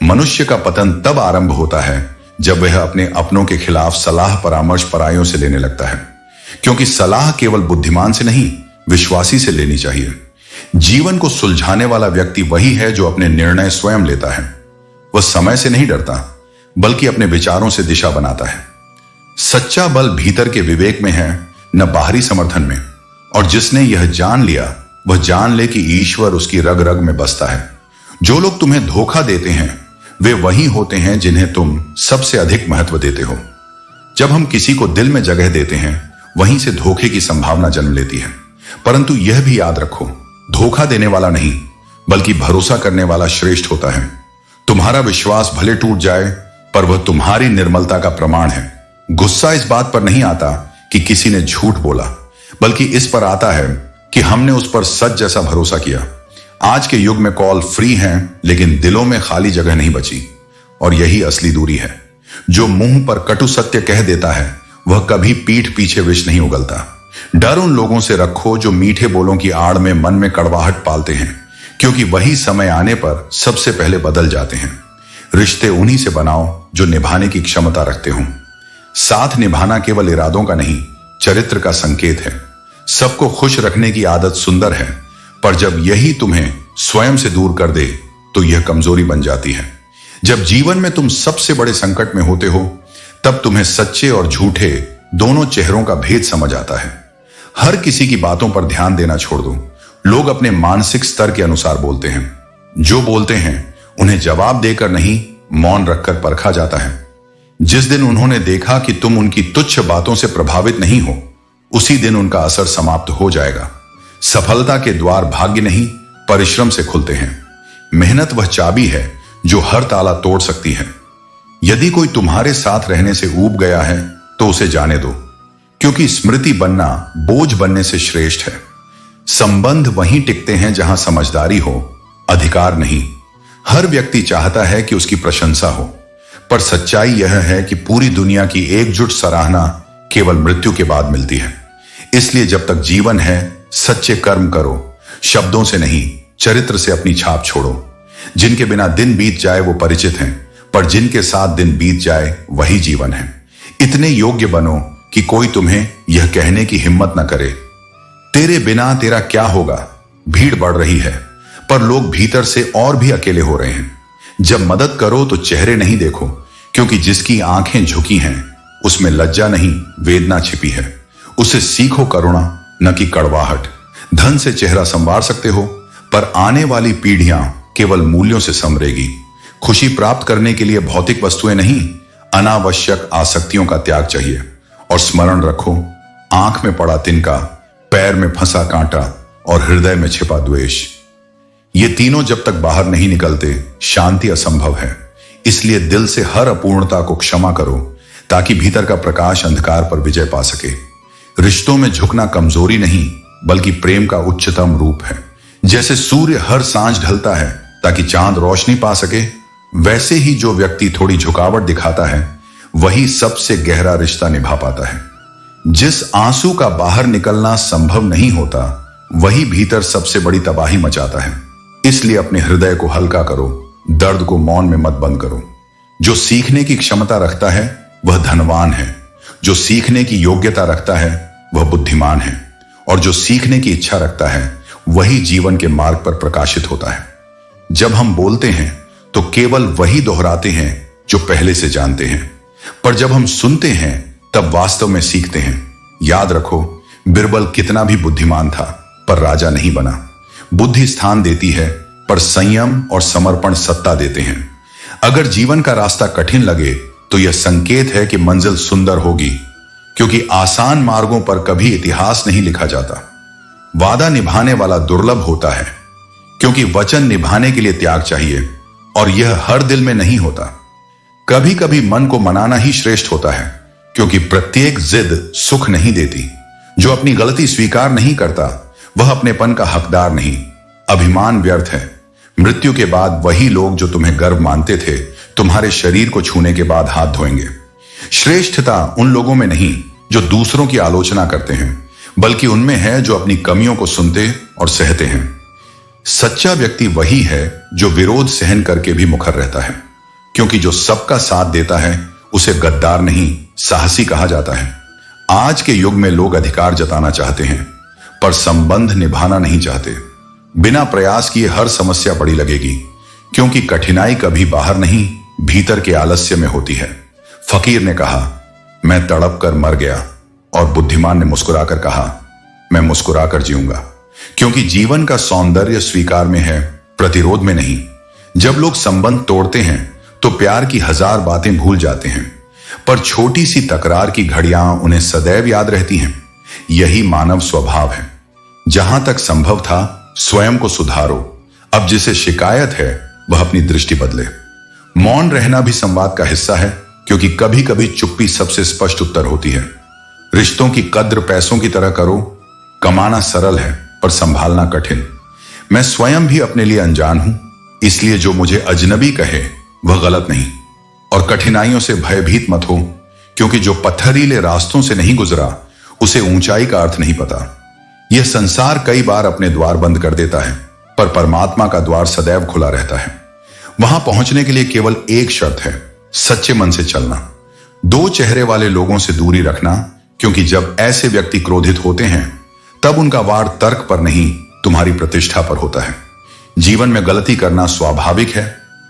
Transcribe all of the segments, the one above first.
मनुष्य का पतन तब आरंभ होता है जब वह अपने अपनों के खिलाफ सलाह परामर्श परायों से लेने लगता है, क्योंकि सलाह केवल बुद्धिमान से नहीं, विश्वासी से लेनी चाहिए। जीवन को सुलझाने वाला व्यक्ति वही है जो अपने निर्णय स्वयं लेता है। वह समय से नहीं डरता, बल्कि अपने विचारों से दिशा बनाता है। सच्चा बल भीतर के विवेक में है, न बाहरी समर्थन में। और जिसने यह जान लिया वह जान ले कि ईश्वर उसकी रग रग में बसता है। जो लोग तुम्हें धोखा देते हैं वे वही होते हैं जिन्हें तुम सबसे अधिक महत्व देते हो। जब हम किसी को दिल में जगह देते हैं वहीं से धोखे की संभावना जन्म लेती है। परंतु यह भी याद रखो, धोखा देने वाला नहीं बल्कि भरोसा करने वाला श्रेष्ठ होता है। तुम्हारा विश्वास भले टूट जाए पर वह तुम्हारी निर्मलता का प्रमाण है। गुस्सा इस बात पर नहीं आता कि किसी ने झूठ बोला, बल्कि इस पर आता है कि हमने उस पर सच जैसा भरोसा किया। आज के युग में कॉल फ्री हैं, लेकिन दिलों में खाली जगह नहीं बची। और यही असली दूरी है। जो मुंह पर कटु सत्य कह देता है वह कभी पीठ पीछे विष नहीं उगलता। डर उन लोगों से रखो जो मीठे बोलों की आड़ में मन में कड़वाहट पालते हैं, क्योंकि वही समय आने पर सबसे पहले बदल जाते हैं। रिश्ते उन्हीं से बनाओ जो निभाने की क्षमता रखते हो। साथ निभाना केवल इरादों का नहीं, चरित्र का संकेत है। सबको खुश रखने की आदत सुंदर है, पर जब यही तुम्हें स्वयं से दूर कर दे तो यह कमजोरी बन जाती है। जब जीवन में तुम सबसे बड़े संकट में होते हो तब तुम्हें सच्चे और झूठे दोनों चेहरों का भेद समझ आता है। हर किसी की बातों पर ध्यान देना छोड़ दो। लोग अपने मानसिक स्तर के अनुसार बोलते हैं। जो बोलते हैं उन्हें जवाब देकर नहीं, मौन रखकर परखा जाता है। जिस दिन उन्होंने देखा कि तुम उनकी तुच्छ बातों से प्रभावित नहीं हो, उसी दिन उनका असर समाप्त हो जाएगा। सफलता के द्वार भाग्य नहीं, परिश्रम से खुलते हैं। मेहनत वह चाबी है जो हर ताला तोड़ सकती है। यदि कोई तुम्हारे साथ रहने से ऊब गया है तो उसे जाने दो, क्योंकि स्मृति बनना बोझ बनने से श्रेष्ठ है। संबंध वहीं टिकते हैं जहां समझदारी हो, अधिकार नहीं। हर व्यक्ति चाहता है कि उसकी प्रशंसा हो, पर सच्चाई यह है कि पूरी दुनिया की एकजुट सराहना केवल मृत्यु के बाद मिलती है। इसलिए जब तक जीवन है सच्चे कर्म करो, शब्दों से नहीं चरित्र से अपनी छाप छोड़ो। जिनके बिना दिन बीत जाए वो परिचित हैं, पर जिनके साथ दिन बीत जाए वही जीवन है। इतने योग्य बनो कि कोई तुम्हें यह कहने की हिम्मत न करे, तेरे बिना तेरा क्या होगा। भीड़ बढ़ रही है पर लोग भीतर से और भी अकेले हो रहे हैं। जब मदद करो तो चेहरे नहीं देखो, क्योंकि जिसकी आंखें झुकी हैं उसमें लज्जा नहीं, वेदना छिपी है। उसे सीखो करुणा, न कि कड़वाहट। धन से चेहरा संवार सकते हो, पर आने वाली पीढ़ियां केवल मूल्यों से संवरेगी। खुशी प्राप्त करने के लिए भौतिक वस्तुएं नहीं, अनावश्यक आसक्तियों का त्याग चाहिए। और स्मरण रखो, आंख में पड़ा तिनका, पैर में फंसा कांटा और हृदय में छिपा द्वेष, ये तीनों जब तक बाहर नहीं निकलते शांति असंभव है। इसलिए दिल से हर अपूर्णता को क्षमा करो, ताकि भीतर का प्रकाश अंधकार पर विजय पा सके। रिश्तों में झुकना कमजोरी नहीं, बल्कि प्रेम का उच्चतम रूप है। जैसे सूर्य हर सांझ ढलता है ताकि चांद रोशनी पा सके, वैसे ही जो व्यक्ति थोड़ी झुकावट दिखाता है वही सबसे गहरा रिश्ता निभा पाता है। जिस आंसू का बाहर निकलना संभव नहीं होता वही भीतर सबसे बड़ी तबाही मचाता है। इसलिए अपने हृदय को हल्का करो, दर्द को मौन में मत बंद करो। जो सीखने की क्षमता रखता है वह धनवान है, जो सीखने की योग्यता रखता है वह बुद्धिमान है, और जो सीखने की इच्छा रखता है वही जीवन के मार्ग पर प्रकाशित होता है। जब हम बोलते हैं तो केवल वही दोहराते हैं जो पहले से जानते हैं, पर जब हम सुनते हैं तब वास्तव में सीखते हैं। याद रखो, बिरबल कितना भी बुद्धिमान था पर राजा नहीं बना। बुद्धि स्थान देती है, पर संयम और समर्पण सत्ता देते हैं। अगर जीवन का रास्ता कठिन लगे तो यह संकेत है कि मंजिल सुंदर होगी, क्योंकि आसान मार्गों पर कभी इतिहास नहीं लिखा जाता। वादा निभाने वाला दुर्लभ होता है, क्योंकि वचन निभाने के लिए त्याग चाहिए, और यह हर दिल में नहीं होता। कभी कभी मन को मनाना ही श्रेष्ठ होता है, क्योंकि प्रत्येक जिद सुख नहीं देती। जो अपनी गलती स्वीकार नहीं करता वह अपनेपन का हकदार नहीं। अभिमान व्यर्थ है। मृत्यु के बाद वही लोग जो तुम्हें गर्व मानते थे तुम्हारे शरीर को छूने के बाद हाथ धोएंगे। श्रेष्ठता उन लोगों में नहीं जो दूसरों की आलोचना करते हैं, बल्कि उनमें है जो अपनी कमियों को सुनते और सहते हैं। सच्चा व्यक्ति वही है जो विरोध सहन करके भी मुखर रहता है। क्योंकि जो सबका साथ देता है उसे गद्दार नहीं साहसी कहा जाता है। आज के युग में लोग अधिकार जताना चाहते हैं पर संबंध निभाना नहीं चाहते। बिना प्रयास किए हर समस्या बड़ी लगेगी, क्योंकि कठिनाई कभी बाहर नहीं भीतर के आलस्य में होती है। फकीर ने कहा, मैं तड़प कर मर गया, और बुद्धिमान ने मुस्कुराकर कहा, मैं मुस्कुराकर जीऊंगा। क्योंकि जीवन का सौंदर्य स्वीकार में है, प्रतिरोध में नहीं। जब लोग संबंध तोड़ते हैं तो प्यार की 1000 बातें भूल जाते हैं, पर छोटी सी तकरार की घड़ियां उन्हें सदैव याद रहती हैं। यही मानव स्वभाव है। जहां तक संभव था स्वयं को सुधारो। अब जिसे शिकायत है वह अपनी दृष्टि बदले। मौन रहना भी संवाद का हिस्सा है, क्योंकि कभी कभी चुप्पी सबसे स्पष्ट उत्तर होती है। रिश्तों की कद्र पैसों की तरह करो। कमाना सरल है पर संभालना कठिन। मैं स्वयं भी अपने लिए अनजान हूं, इसलिए जो मुझे अजनबी कहे वह गलत नहीं। और कठिनाइयों से भयभीत मत हो, क्योंकि जो पत्थरीले रास्तों से नहीं गुजरा उसे ऊंचाई का अर्थ नहीं पता। यह संसार कई बार अपने द्वार बंद कर देता है, पर परमात्मा का द्वार सदैव खुला रहता है। वहां पहुंचने के लिए केवल एक शर्त है, सच्चे मन से चलना। 2 चेहरे वाले लोगों से दूरी रखना, क्योंकि जब ऐसे व्यक्ति क्रोधित होते हैं तब उनका वार तर्क पर नहीं तुम्हारी प्रतिष्ठा पर होता है। जीवन में गलती करना स्वाभाविक है,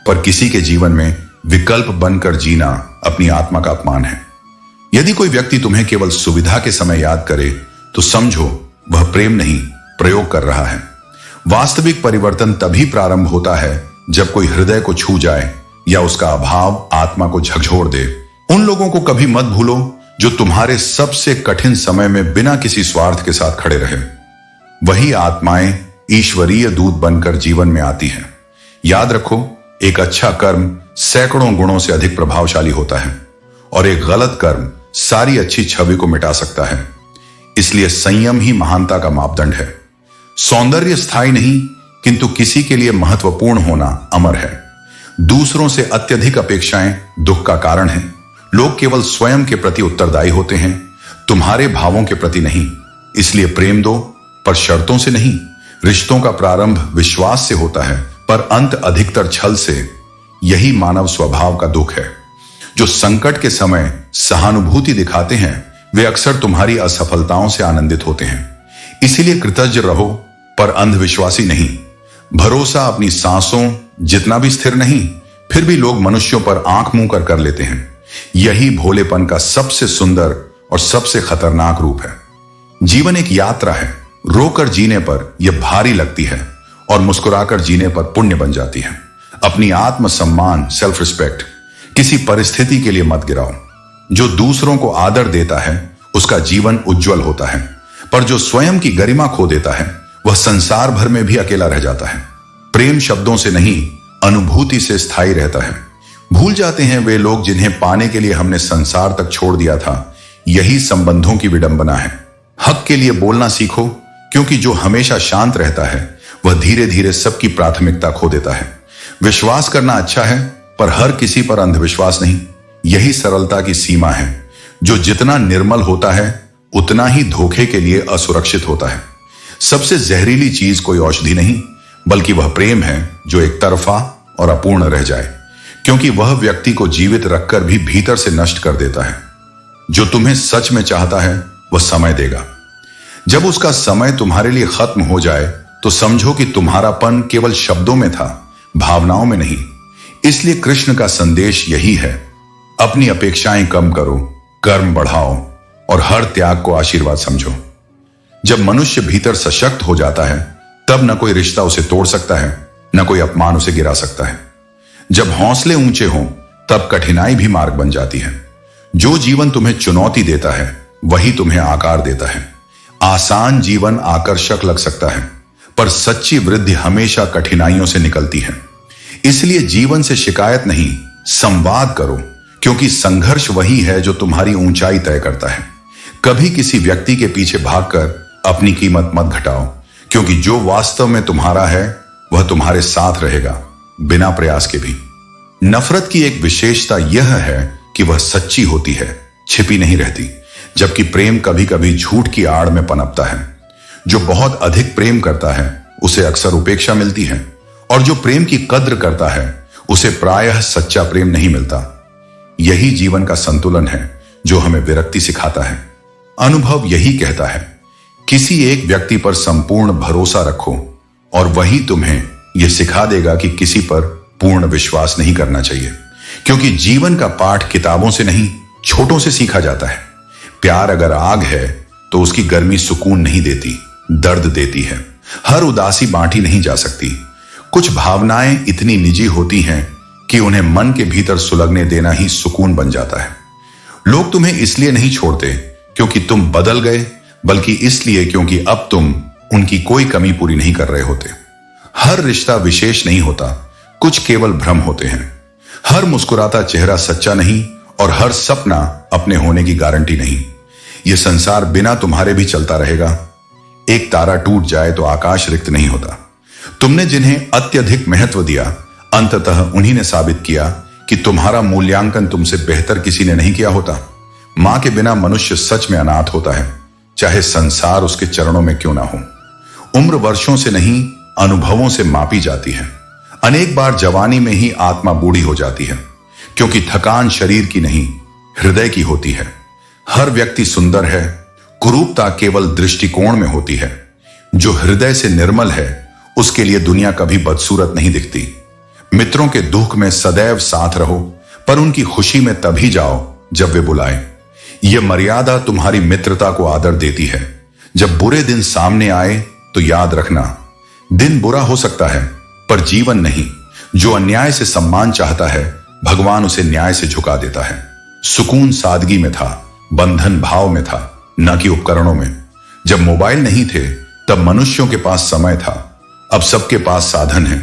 पर किसी के जीवन में विकल्प बनकर जीना अपनी आत्मा का अपमान है। यदि कोई व्यक्ति तुम्हें केवल सुविधा के समय याद करे तो समझो वह प्रेम नहीं प्रयोग कर रहा है। वास्तविक परिवर्तन तभी प्रारंभ होता है जब कोई हृदय को छू जाए या उसका अभाव आत्मा को झकझोर दे। उन लोगों को कभी मत भूलो जो तुम्हारे सबसे कठिन समय में बिना किसी स्वार्थ के साथ खड़े रहे। वही आत्माएं ईश्वरीय दूत बनकर जीवन में आती हैं। याद रखो, एक अच्छा कर्म सैकड़ों गुणों से अधिक प्रभावशाली होता है, और एक गलत कर्म सारी अच्छी छवि को मिटा सकता है। इसलिए संयम ही महानता का मापदंड है। सौंदर्य स्थायी नहीं, किंतु किसी के लिए महत्वपूर्ण होना अमर है। दूसरों से अत्यधिक अपेक्षाएं दुख का कारण है। लोग केवल स्वयं के प्रति उत्तरदायी होते हैं, तुम्हारे भावों के प्रति नहीं। इसलिए प्रेम दो, पर शर्तों से नहीं। रिश्तों का प्रारंभ विश्वास से होता है, पर अंत अधिकतर छल से। यही मानव स्वभाव का दुख है। जो संकट के समय सहानुभूति दिखाते हैं वे अक्सर तुम्हारी असफलताओं से आनंदित होते हैं। इसीलिए कृतज्ञ रहो, पर अंधविश्वासी नहीं। भरोसा अपनी सांसों जितना भी स्थिर नहीं, फिर भी लोग मनुष्यों पर आंख मुंह कर लेते हैं। यही भोलेपन का सबसे सुंदर और सबसे खतरनाक रूप है। जीवन एक यात्रा है। रोकर जीने पर यह भारी लगती है, और मुस्कुराकर जीने पर पुण्य बन जाती है। अपनी आत्मसम्मान, सेल्फ रिस्पेक्ट किसी परिस्थिति के लिए मत गिराओ। जो दूसरों को आदर देता है उसका जीवन उज्जवल होता है, पर जो स्वयं की गरिमा खो देता है वह संसार भर में भी अकेला रह जाता है। प्रेम शब्दों से नहीं, अनुभूति से स्थायी रहता है। भूल जाते हैं वे लोग जिन्हें पाने के लिए हमने संसार तक छोड़ दिया था। यही संबंधों की विडंबना है। हक के लिए बोलना सीखो, क्योंकि जो हमेशा शांत रहता है वह धीरे धीरे सबकी प्राथमिकता खो देता है। विश्वास करना अच्छा है, पर हर किसी पर अंधविश्वास नहीं। यही सरलता की सीमा है। जो जितना निर्मल होता है उतना ही धोखे के लिए असुरक्षित होता है। सबसे जहरीली चीज कोई औषधि नहीं, बल्कि वह प्रेम है जो एक तरफा और अपूर्ण रह जाए, क्योंकि वह व्यक्ति को जीवित रखकर भी भीतर से नष्ट कर देता है। जो तुम्हें सच में चाहता है वह समय देगा। जब उसका समय तुम्हारे लिए खत्म हो जाए तो समझो कि तुम्हारापन केवल शब्दों में था, भावनाओं में नहीं। इसलिए कृष्ण का संदेश यही है, अपनी अपेक्षाएं कम करो, कर्म बढ़ाओ और हर त्याग को आशीर्वाद समझो। जब मनुष्य भीतर सशक्त हो जाता है तब न कोई रिश्ता उसे तोड़ सकता है, न कोई अपमान उसे गिरा सकता है। जब हौसले ऊंचे हों तब कठिनाई भी मार्ग बन जाती है। जो जीवन तुम्हें चुनौती देता है वही तुम्हें आकार देता है। आसान जीवन आकर्षक लग सकता है, पर सच्ची वृद्धि हमेशा कठिनाइयों से निकलती है। इसलिए जीवन से शिकायत नहीं, संवाद करो, क्योंकि संघर्ष वही है जो तुम्हारी ऊंचाई तय करता है। कभी किसी व्यक्ति के पीछे भागकर अपनी कीमत मत घटाओ, क्योंकि जो वास्तव में तुम्हारा है वह तुम्हारे साथ रहेगा, बिना प्रयास के भी। नफरत की एक विशेषता यह है कि वह सच्ची होती है, छिपी नहीं रहती, जबकि प्रेम कभी कभी झूठ की आड़ में पनपता है। जो बहुत अधिक प्रेम करता है उसे अक्सर उपेक्षा मिलती है, और जो प्रेम की कद्र करता है उसे प्रायः सच्चा प्रेम नहीं मिलता। यही जीवन का संतुलन है जो हमें विरक्ति सिखाता है। अनुभव यही कहता है, किसी एक व्यक्ति पर संपूर्ण भरोसा रखो और वही तुम्हें यह सिखा देगा कि किसी पर पूर्ण विश्वास नहीं करना चाहिए, क्योंकि जीवन का पाठ किताबों से नहीं, छोटों से सीखा जाता है। प्यार अगर आग है तो उसकी गर्मी सुकून नहीं देती, दर्द देती है। हर उदासी बांटी नहीं जा सकती। कुछ भावनाएं इतनी निजी होती हैं कि उन्हें मन के भीतर सुलगने देना ही सुकून बन जाता है। लोग तुम्हें इसलिए नहीं छोड़ते क्योंकि तुम बदल गए, बल्कि इसलिए क्योंकि अब तुम उनकी कोई कमी पूरी नहीं कर रहे होते। हर रिश्ता विशेष नहीं होता, कुछ केवल भ्रम होते हैं। हर मुस्कुराता चेहरा सच्चा नहीं और हर सपना अपने होने की गारंटी नहीं। यह संसार बिना तुम्हारे भी चलता रहेगा। एक तारा टूट जाए तो आकाश रिक्त नहीं होता। तुमने जिन्हें अत्यधिक महत्व दिया, अंततः उन्हीं ने साबित किया कि तुम्हारा मूल्यांकन तुमसे बेहतर किसी ने नहीं किया होता। मां के बिना मनुष्य सच में अनाथ होता है, चाहे संसार उसके चरणों में क्यों ना हो। उम्र वर्षों से नहीं, अनुभवों से मापी जाती है। अनेक बार जवानी में ही आत्मा बूढ़ी हो जाती है, क्योंकि थकान शरीर की नहीं, हृदय की होती है। हर व्यक्ति सुंदर है, कुरूपता केवल दृष्टिकोण में होती है। जो हृदय से निर्मल है उसके लिए दुनिया कभी बदसूरत नहीं दिखती। मित्रों के दुख में सदैव साथ रहो, पर उनकी खुशी में तभी जाओ जब वे बुलाएं। यह मर्यादा तुम्हारी मित्रता को आदर देती है। जब बुरे दिन सामने आए तो याद रखना, दिन बुरा हो सकता है पर जीवन नहीं। जो अन्याय से सम्मान चाहता है, भगवान उसे न्याय से झुका देता है। सुकून सादगी में था, बंधन भाव में था, न कि उपकरणों में। जब मोबाइल नहीं थे तब मनुष्यों के पास समय था। अब सबके पास साधन है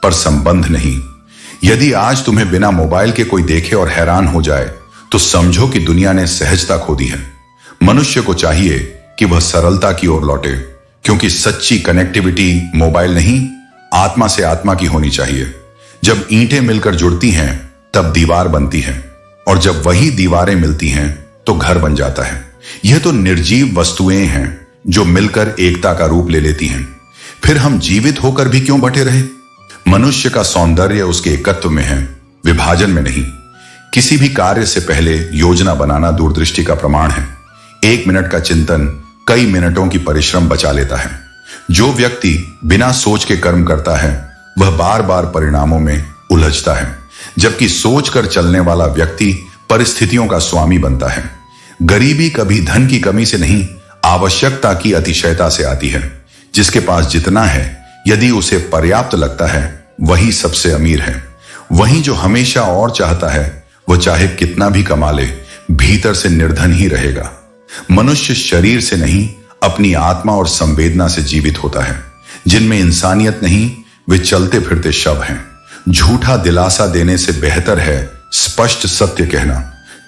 पर संबंध नहीं। यदि आज तुम्हें बिना मोबाइल के कोई देखे और हैरान हो जाए तो समझो कि दुनिया ने सहजता खो दी है। मनुष्य को चाहिए कि वह सरलता की ओर लौटे, क्योंकि सच्ची कनेक्टिविटी मोबाइल नहीं, आत्मा से आत्मा की होनी चाहिए। जब ईंटें मिलकर जुड़ती हैं तब दीवार बनती है, और जब वही दीवारें मिलती हैं तो घर बन जाता है। यह तो निर्जीव वस्तुएं हैं जो मिलकर एकता का रूप ले लेती हैं। फिर हम जीवित होकर भी क्यों बटे रहे? मनुष्य का सौंदर्य उसके एकत्व में है, विभाजन में नहीं। किसी भी कार्य से पहले योजना बनाना दूरदृष्टि का प्रमाण है। 1 मिनट का चिंतन कई मिनटों की परिश्रम बचा लेता है। जो व्यक्ति बिना सोच के कर्म करता है वह बार बार परिणामों में उलझता है, जबकि सोच कर चलने वाला व्यक्ति परिस्थितियों का स्वामी बनता है। गरीबी कभी धन की कमी से नहीं, आवश्यकता की अतिशयता से आती है। जिसके पास जितना है, यदि उसे पर्याप्त लगता है, वही सबसे अमीर है। वही जो हमेशा और चाहता है, वह चाहे कितना भी कमा ले, भीतर से निर्धन ही रहेगा। मनुष्य शरीर से नहीं, अपनी आत्मा और संवेदना से जीवित होता है। जिनमें इंसानियत नहीं, वे चलते फिरते शव हैं। झूठा दिलासा देने से बेहतर है स्पष्ट सत्य कहना,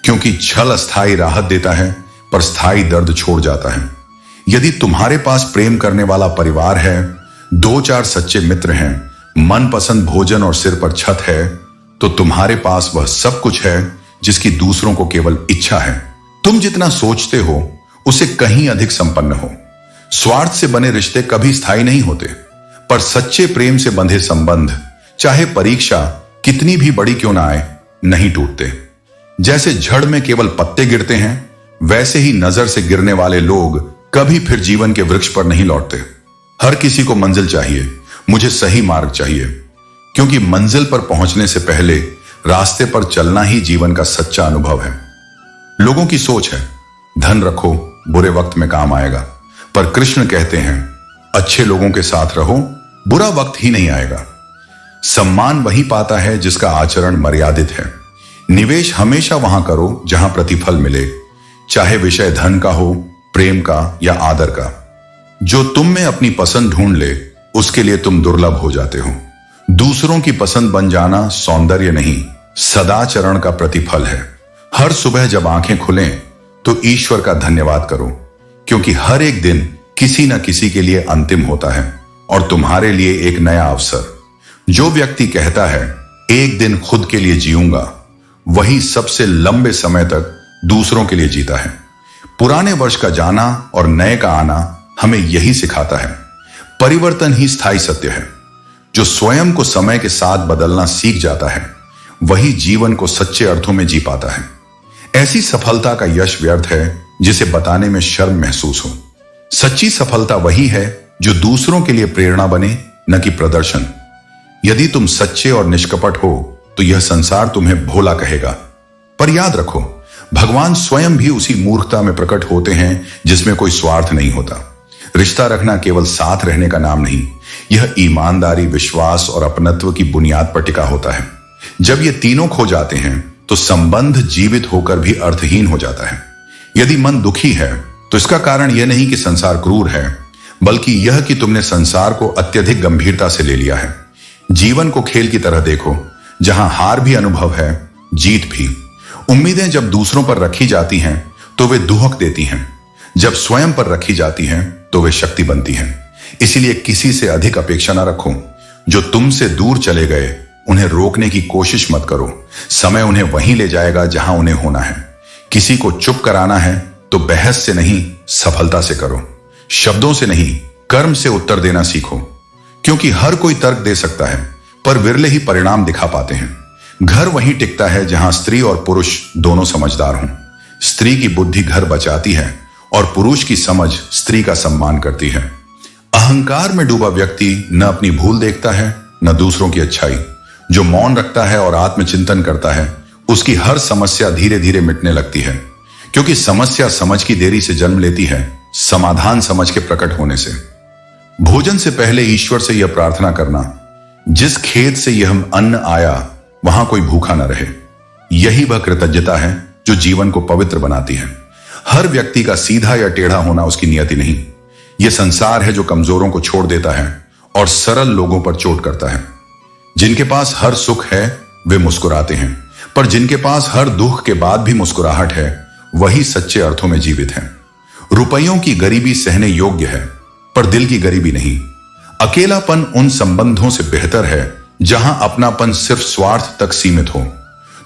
क्योंकि छल अस्थायी राहत देता है पर स्थायी दर्द छोड़ जाता है। यदि तुम्हारे पास प्रेम करने वाला परिवार है, 2-4 सच्चे मित्र हैं, मनपसंद भोजन और सिर पर छत है, तो तुम्हारे पास वह सब कुछ है जिसकी दूसरों को केवल इच्छा है। तुम जितना सोचते हो उसे कहीं अधिक संपन्न हो। स्वार्थ से बने रिश्ते कभी स्थायी नहीं होते, पर सच्चे प्रेम से बंधे संबंध, चाहे परीक्षा कितनी भी बड़ी क्यों ना आए, नहीं टूटते। जैसे झड़ में केवल पत्ते गिरते हैं, वैसे ही नजर से गिरने वाले लोग कभी फिर जीवन के वृक्ष पर नहीं लौटते। हर किसी को मंजिल चाहिए, मुझे सही मार्ग चाहिए, क्योंकि मंजिल पर पहुंचने से पहले रास्ते पर चलना ही जीवन का सच्चा अनुभव है। लोगों की सोच है, धन रखो, बुरे वक्त में काम आएगा, पर कृष्ण कहते हैं, अच्छे लोगों के साथ रहो, बुरा वक्त ही नहीं आएगा। सम्मान वही पाता है जिसका आचरण मर्यादित है। निवेश हमेशा वहां करो जहां प्रतिफल मिले, चाहे विषय धन का हो, प्रेम का या आदर का। जो तुम में अपनी पसंद ढूंढ ले, उसके लिए तुम दुर्लभ हो जाते हो। दूसरों की पसंद बन जाना सौंदर्य नहीं, सदाचरण का प्रतिफल है। हर सुबह जब आंखें खुलें तो ईश्वर का धन्यवाद करो, क्योंकि हर एक दिन किसी न किसी के लिए अंतिम होता है और तुम्हारे लिए एक नया अवसर। जो व्यक्ति कहता है एक दिन खुद के लिए जीऊंगा, वही सबसे लंबे समय तक दूसरों के लिए जीता है। पुराने वर्ष का जाना और नए का आना हमें यही सिखाता है। परिवर्तन ही स्थायी सत्य है। जो स्वयं को समय के साथ बदलना सीख जाता है वही जीवन को सच्चे अर्थों में जी पाता है। ऐसी सफलता का यश व्यर्थ है जिसे बताने में शर्म महसूस हो। सच्ची सफलता वही है जो दूसरों के लिए प्रेरणा बने, न कि प्रदर्शन। यदि तुम सच्चे और निष्कपट हो तो यह संसार तुम्हें भोला कहेगा। पर याद रखो, भगवान स्वयं भी उसी मूर्खता में प्रकट होते हैं जिसमें कोई स्वार्थ नहीं होता। रिश्ता रखना केवल साथ रहने का नाम नहीं, यह ईमानदारी, विश्वास और अपनत्व की बुनियाद पर टिका होता है। जब ये तीनों खो जाते हैं तो संबंध जीवित होकर भी अर्थहीन हो जाता है। यदि मन दुखी है तो इसका कारण यह नहीं कि संसार क्रूर है, बल्कि यह कि तुमने संसार को अत्यधिक गंभीरता से ले लिया है। जीवन को खेल की तरह देखो, जहां हार भी अनुभव है, जीत भी। उम्मीदें जब दूसरों पर रखी जाती हैं तो वे दुहक देती हैं, जब स्वयं पर रखी जाती हैं तो वे शक्ति बनती हैं। इसीलिए किसी से अधिक अपेक्षा न रखो। जो तुमसे दूर चले गए उन्हें रोकने की कोशिश मत करो। समय उन्हें वहीं ले जाएगा जहां उन्हें होना है। किसी को चुप कराना है तो बहस से नहीं, सफलता से करो। शब्दों से नहीं, कर्म से उत्तर देना सीखो। क्योंकि हर कोई तर्क दे सकता है, पर विरले ही परिणाम दिखा पाते हैं। घर वहीं टिकता है जहां स्त्री और पुरुष दोनों समझदार हों। स्त्री की बुद्धि घर बचाती है और पुरुष की समझ स्त्री का सम्मान करती है। अहंकार में डूबा व्यक्ति न अपनी भूल देखता है, न दूसरों की अच्छाई। जो मौन रखता है और आत्मचिंतन करता है, उसकी हर समस्या धीरे धीरे मिटने लगती है। क्योंकि समस्या समझ की देरी से जन्म लेती है, समाधान समझ के प्रकट होने से। भोजन से पहले ईश्वर से यह प्रार्थना करना, जिस खेत से यह अन्न आया वहां कोई भूखा न रहे। यही वह कृतज्ञता है जो जीवन को पवित्र बनाती है। हर व्यक्ति का सीधा या टेढ़ा होना उसकी नियति नहीं। यह संसार है जो कमजोरों को छोड़ देता है और सरल लोगों पर चोट करता है। जिनके पास हर सुख है वे मुस्कुराते हैं, पर जिनके पास हर दुख के बाद भी मुस्कुराहट है वही सच्चे अर्थों में जीवित हैं। रुपयों की गरीबी सहने योग्य है, पर दिल की गरीबी नहीं। अकेलापन उन संबंधों से बेहतर है जहां अपनापन सिर्फ स्वार्थ तक सीमित हो।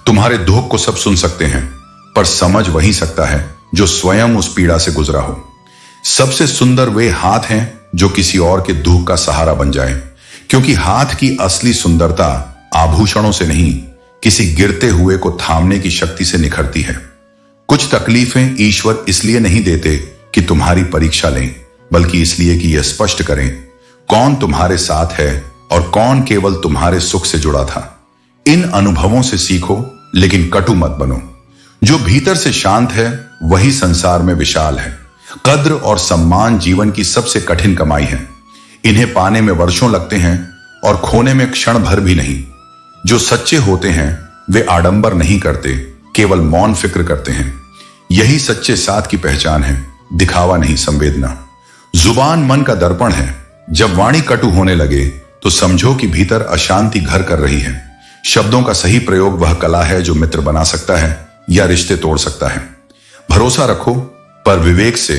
तुम्हारे दुख को सब सुन सकते हैं, पर समझ वही सकता है जो स्वयं उस पीड़ा से गुजरा हो। सबसे सुंदर वे हाथ हैं जो किसी और के दुख का सहारा बन जाए, क्योंकि हाथ की असली सुंदरता आभूषणों से नहीं, किसी गिरते हुए को थामने की शक्ति से निखरती है। कुछ तकलीफें ईश्वर इसलिए नहीं देते कि तुम्हारी परीक्षा लें, बल्कि इसलिए कि यह स्पष्ट करें कौन तुम्हारे साथ है और कौन केवल तुम्हारे सुख से जुड़ा था। इन अनुभवों से सीखो, लेकिन कटु मत बनो। जो भीतर से शांत है वही संसार में विशाल है। कद्र और सम्मान जीवन की सबसे कठिन कमाई है। इन्हें पाने में वर्षों लगते हैं और खोने में क्षण भर भी नहीं। जो सच्चे होते हैं वे आडंबर नहीं करते, केवल मौन फिक्र करते हैं। यही सच्चे साथ की पहचान है, दिखावा नहीं, संवेदना। जुबान मन का दर्पण है। जब वाणी कटु होने लगे तो समझो कि भीतर अशांति घर कर रही है। शब्दों का सही प्रयोग वह कला है जो मित्र बना सकता है या रिश्ते तोड़ सकता है। भरोसा रखो, पर विवेक से,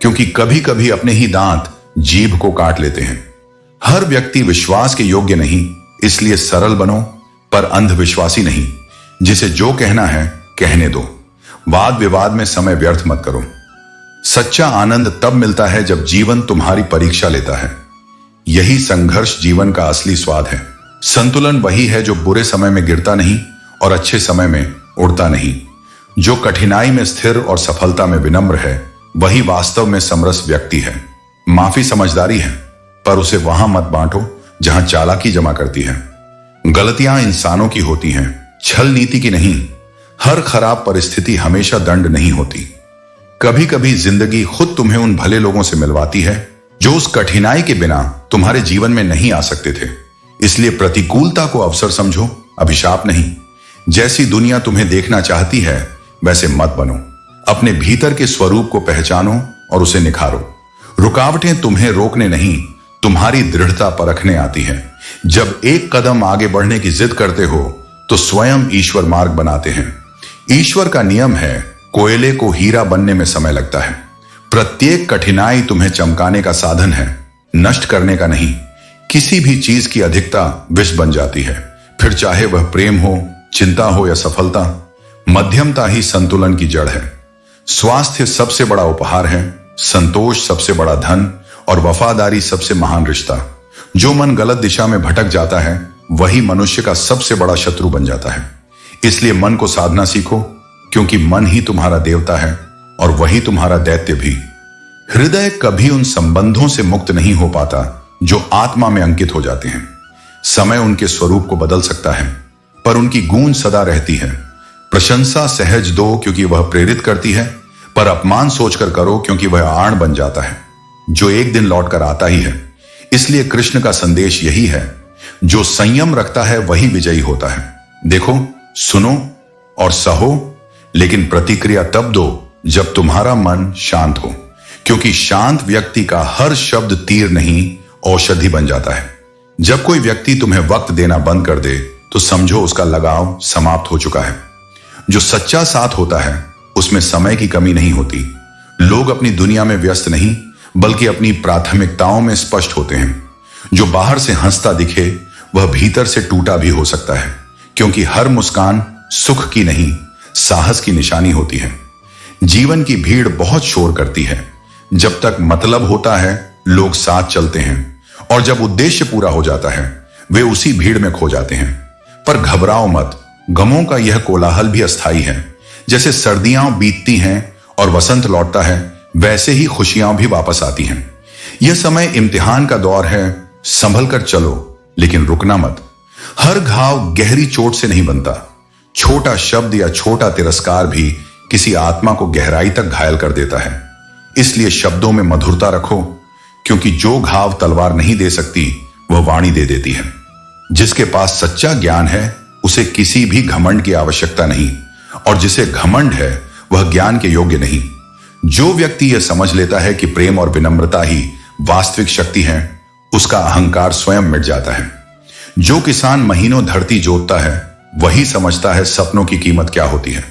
क्योंकि कभी कभी अपने ही दांत जीभ को काट लेते हैं। हर व्यक्ति विश्वास के योग्य नहीं, इसलिए सरल बनो, पर अंधविश्वासी नहीं। जिसे जो कहना है कहने दो। वाद विवाद में समय व्यर्थ मत करो। सच्चा आनंद तब मिलता है जब जीवन तुम्हारी परीक्षा लेता है। यही संघर्ष जीवन का असली स्वाद है। संतुलन वही है जो बुरे समय में गिरता नहीं और अच्छे समय में उड़ता नहीं। जो कठिनाई में स्थिर और सफलता में विनम्र है वही वास्तव में समरस व्यक्ति है। माफी समझदारी है, पर उसे वहां मत बांटो जहां चालाकी जमा करती है। गलतियां इंसानों की होती हैं, छल नीति की नहीं। हर खराब परिस्थिति हमेशा दंड नहीं होती। कभी कभी जिंदगी खुद तुम्हें उन भले लोगों से मिलवाती है जो उस कठिनाई के बिना तुम्हारे जीवन में नहीं आ सकते थे। इसलिए प्रतिकूलता को अवसर समझो, अभिशाप नहीं। जैसी दुनिया तुम्हें देखना चाहती है वैसे मत बनो। अपने भीतर के स्वरूप को पहचानो और उसे निखारो। रुकावटें तुम्हें रोकने नहीं, तुम्हारी दृढ़ता परखने आती है। जब एक कदम आगे बढ़ने की जिद करते हो तो स्वयं ईश्वर मार्ग बनाते हैं। ईश्वर का नियम है, कोयले को हीरा बनने में समय लगता है। प्रत्येक कठिनाई तुम्हें चमकाने का साधन है, नष्ट करने का नहीं। किसी भी चीज की अधिकता विष बन जाती है, फिर चाहे वह प्रेम हो, चिंता हो या सफलता। मध्यमता ही संतुलन की जड़ है। स्वास्थ्य सबसे बड़ा उपहार है, संतोष सबसे बड़ा धन और वफादारी सबसे महान रिश्ता। जो मन गलत दिशा में भटक जाता है वही मनुष्य का सबसे बड़ा शत्रु बन जाता है। इसलिए मन को साधना सीखो, क्योंकि मन ही तुम्हारा देवता है और वही तुम्हारा दैत्य भी। हृदय कभी उन संबंधों से मुक्त नहीं हो पाता जो आत्मा में अंकित हो जाते हैं। समय उनके स्वरूप को बदल सकता है, पर उनकी गूंज सदा रहती है। प्रशंसा सहज दो क्योंकि वह प्रेरित करती है, पर अपमान सोचकर करो क्योंकि वह आड़ बन जाता है, जो एक दिन लौटकर आता ही है। इसलिए कृष्ण का संदेश यही है, जो संयम रखता है वही विजयी होता है। देखो, सुनो और सहो, लेकिन प्रतिक्रिया तब दो जब तुम्हारा मन शांत हो, क्योंकि शांत व्यक्ति का हर शब्द तीर नहीं औषधि बन जाता है। जब कोई व्यक्ति तुम्हें वक्त देना बंद कर दे तो समझो उसका लगाव समाप्त हो चुका है। जो सच्चा साथ होता है उसमें समय की कमी नहीं होती। लोग अपनी दुनिया में व्यस्त नहीं बल्कि अपनी प्राथमिकताओं में स्पष्ट होते हैं। जो बाहर से हंसता दिखे वह भीतर से टूटा भी हो सकता है, क्योंकि हर मुस्कान सुख की नहीं साहस की निशानी होती है। जीवन की भीड़ बहुत शोर करती है। जब तक मतलब होता है लोग साथ चलते हैं, और जब उद्देश्य पूरा हो जाता है वे उसी भीड़ में खो जाते हैं। पर घबराओ मत, गमों का यह कोलाहल भी अस्थायी है। जैसे सर्दियां बीतती हैं और वसंत लौटता है, वैसे ही खुशियां भी वापस आती हैं। यह समय इम्तिहान का दौर है, संभल कर चलो लेकिन रुकना मत। हर घाव गहरी चोट से नहीं बनता। छोटा शब्द या छोटा तिरस्कार भी किसी आत्मा को गहराई तक घायल कर देता है। इसलिए शब्दों में मधुरता रखो, क्योंकि जो घाव तलवार नहीं दे सकती वह वाणी दे देती है। जिसके पास सच्चा ज्ञान है उसे किसी भी घमंड की आवश्यकता नहीं, और जिसे घमंड है वह ज्ञान के योग्य नहीं। जो व्यक्ति यह समझ लेता है कि प्रेम और विनम्रता ही वास्तविक शक्ति है, उसका अहंकार स्वयं मिट जाता है। जो किसान महीनों धरती जोतता है वही समझता है सपनों की कीमत क्या होती है।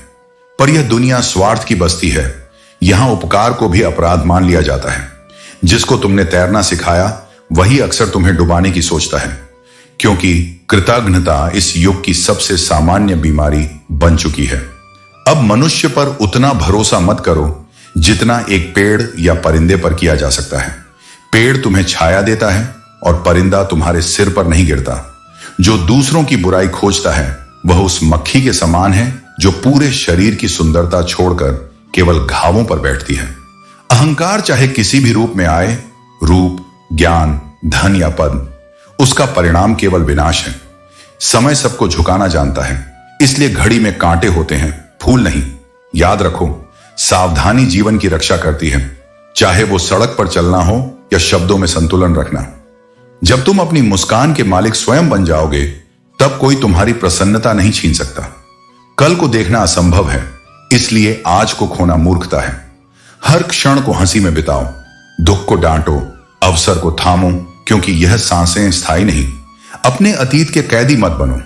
पर यह दुनिया स्वार्थ की बस्ती है। यहां उपकार को भी अपराध मान लिया जाता है। जिसको तुमने तैरना सिखाया वही अक्सर तुम्हें डुबाने की सोचता है, क्योंकि कृतज्ञता इस युग की सबसे सामान्य बीमारी बन चुकी है। अब मनुष्य पर उतना भरोसा मत करो जितना एक पेड़ या परिंदे पर किया जा सकता है। पेड़ तुम्हें छाया देता है और परिंदा तुम्हारे सिर पर नहीं गिरता। जो दूसरों की बुराई खोजता है वह उस मक्खी के समान है जो पूरे शरीर की सुंदरता छोड़कर केवल घावों पर बैठती है। अहंकार चाहे किसी भी रूप में आए, रूप, ज्ञान, धन या पद, उसका परिणाम केवल विनाश है। समय सबको झुकाना जानता है, इसलिए घड़ी में कांटे होते हैं, फूल नहीं। याद रखो, सावधानी जीवन की रक्षा करती है, चाहे वो सड़क पर चलना हो या शब्दों में संतुलन रखना। जब तुम अपनी मुस्कान के मालिक स्वयं बन जाओगे तब कोई तुम्हारी प्रसन्नता नहीं छीन सकता। कल को देखना असंभव है, इसलिए आज को खोना मूर्खता है। हर क्षण को हंसी में बिताओ, दुख को डांटो, अवसर को थामो, क्योंकि यह सांसें स्थायी नहीं। अपने अतीत के कैदी मत बनो,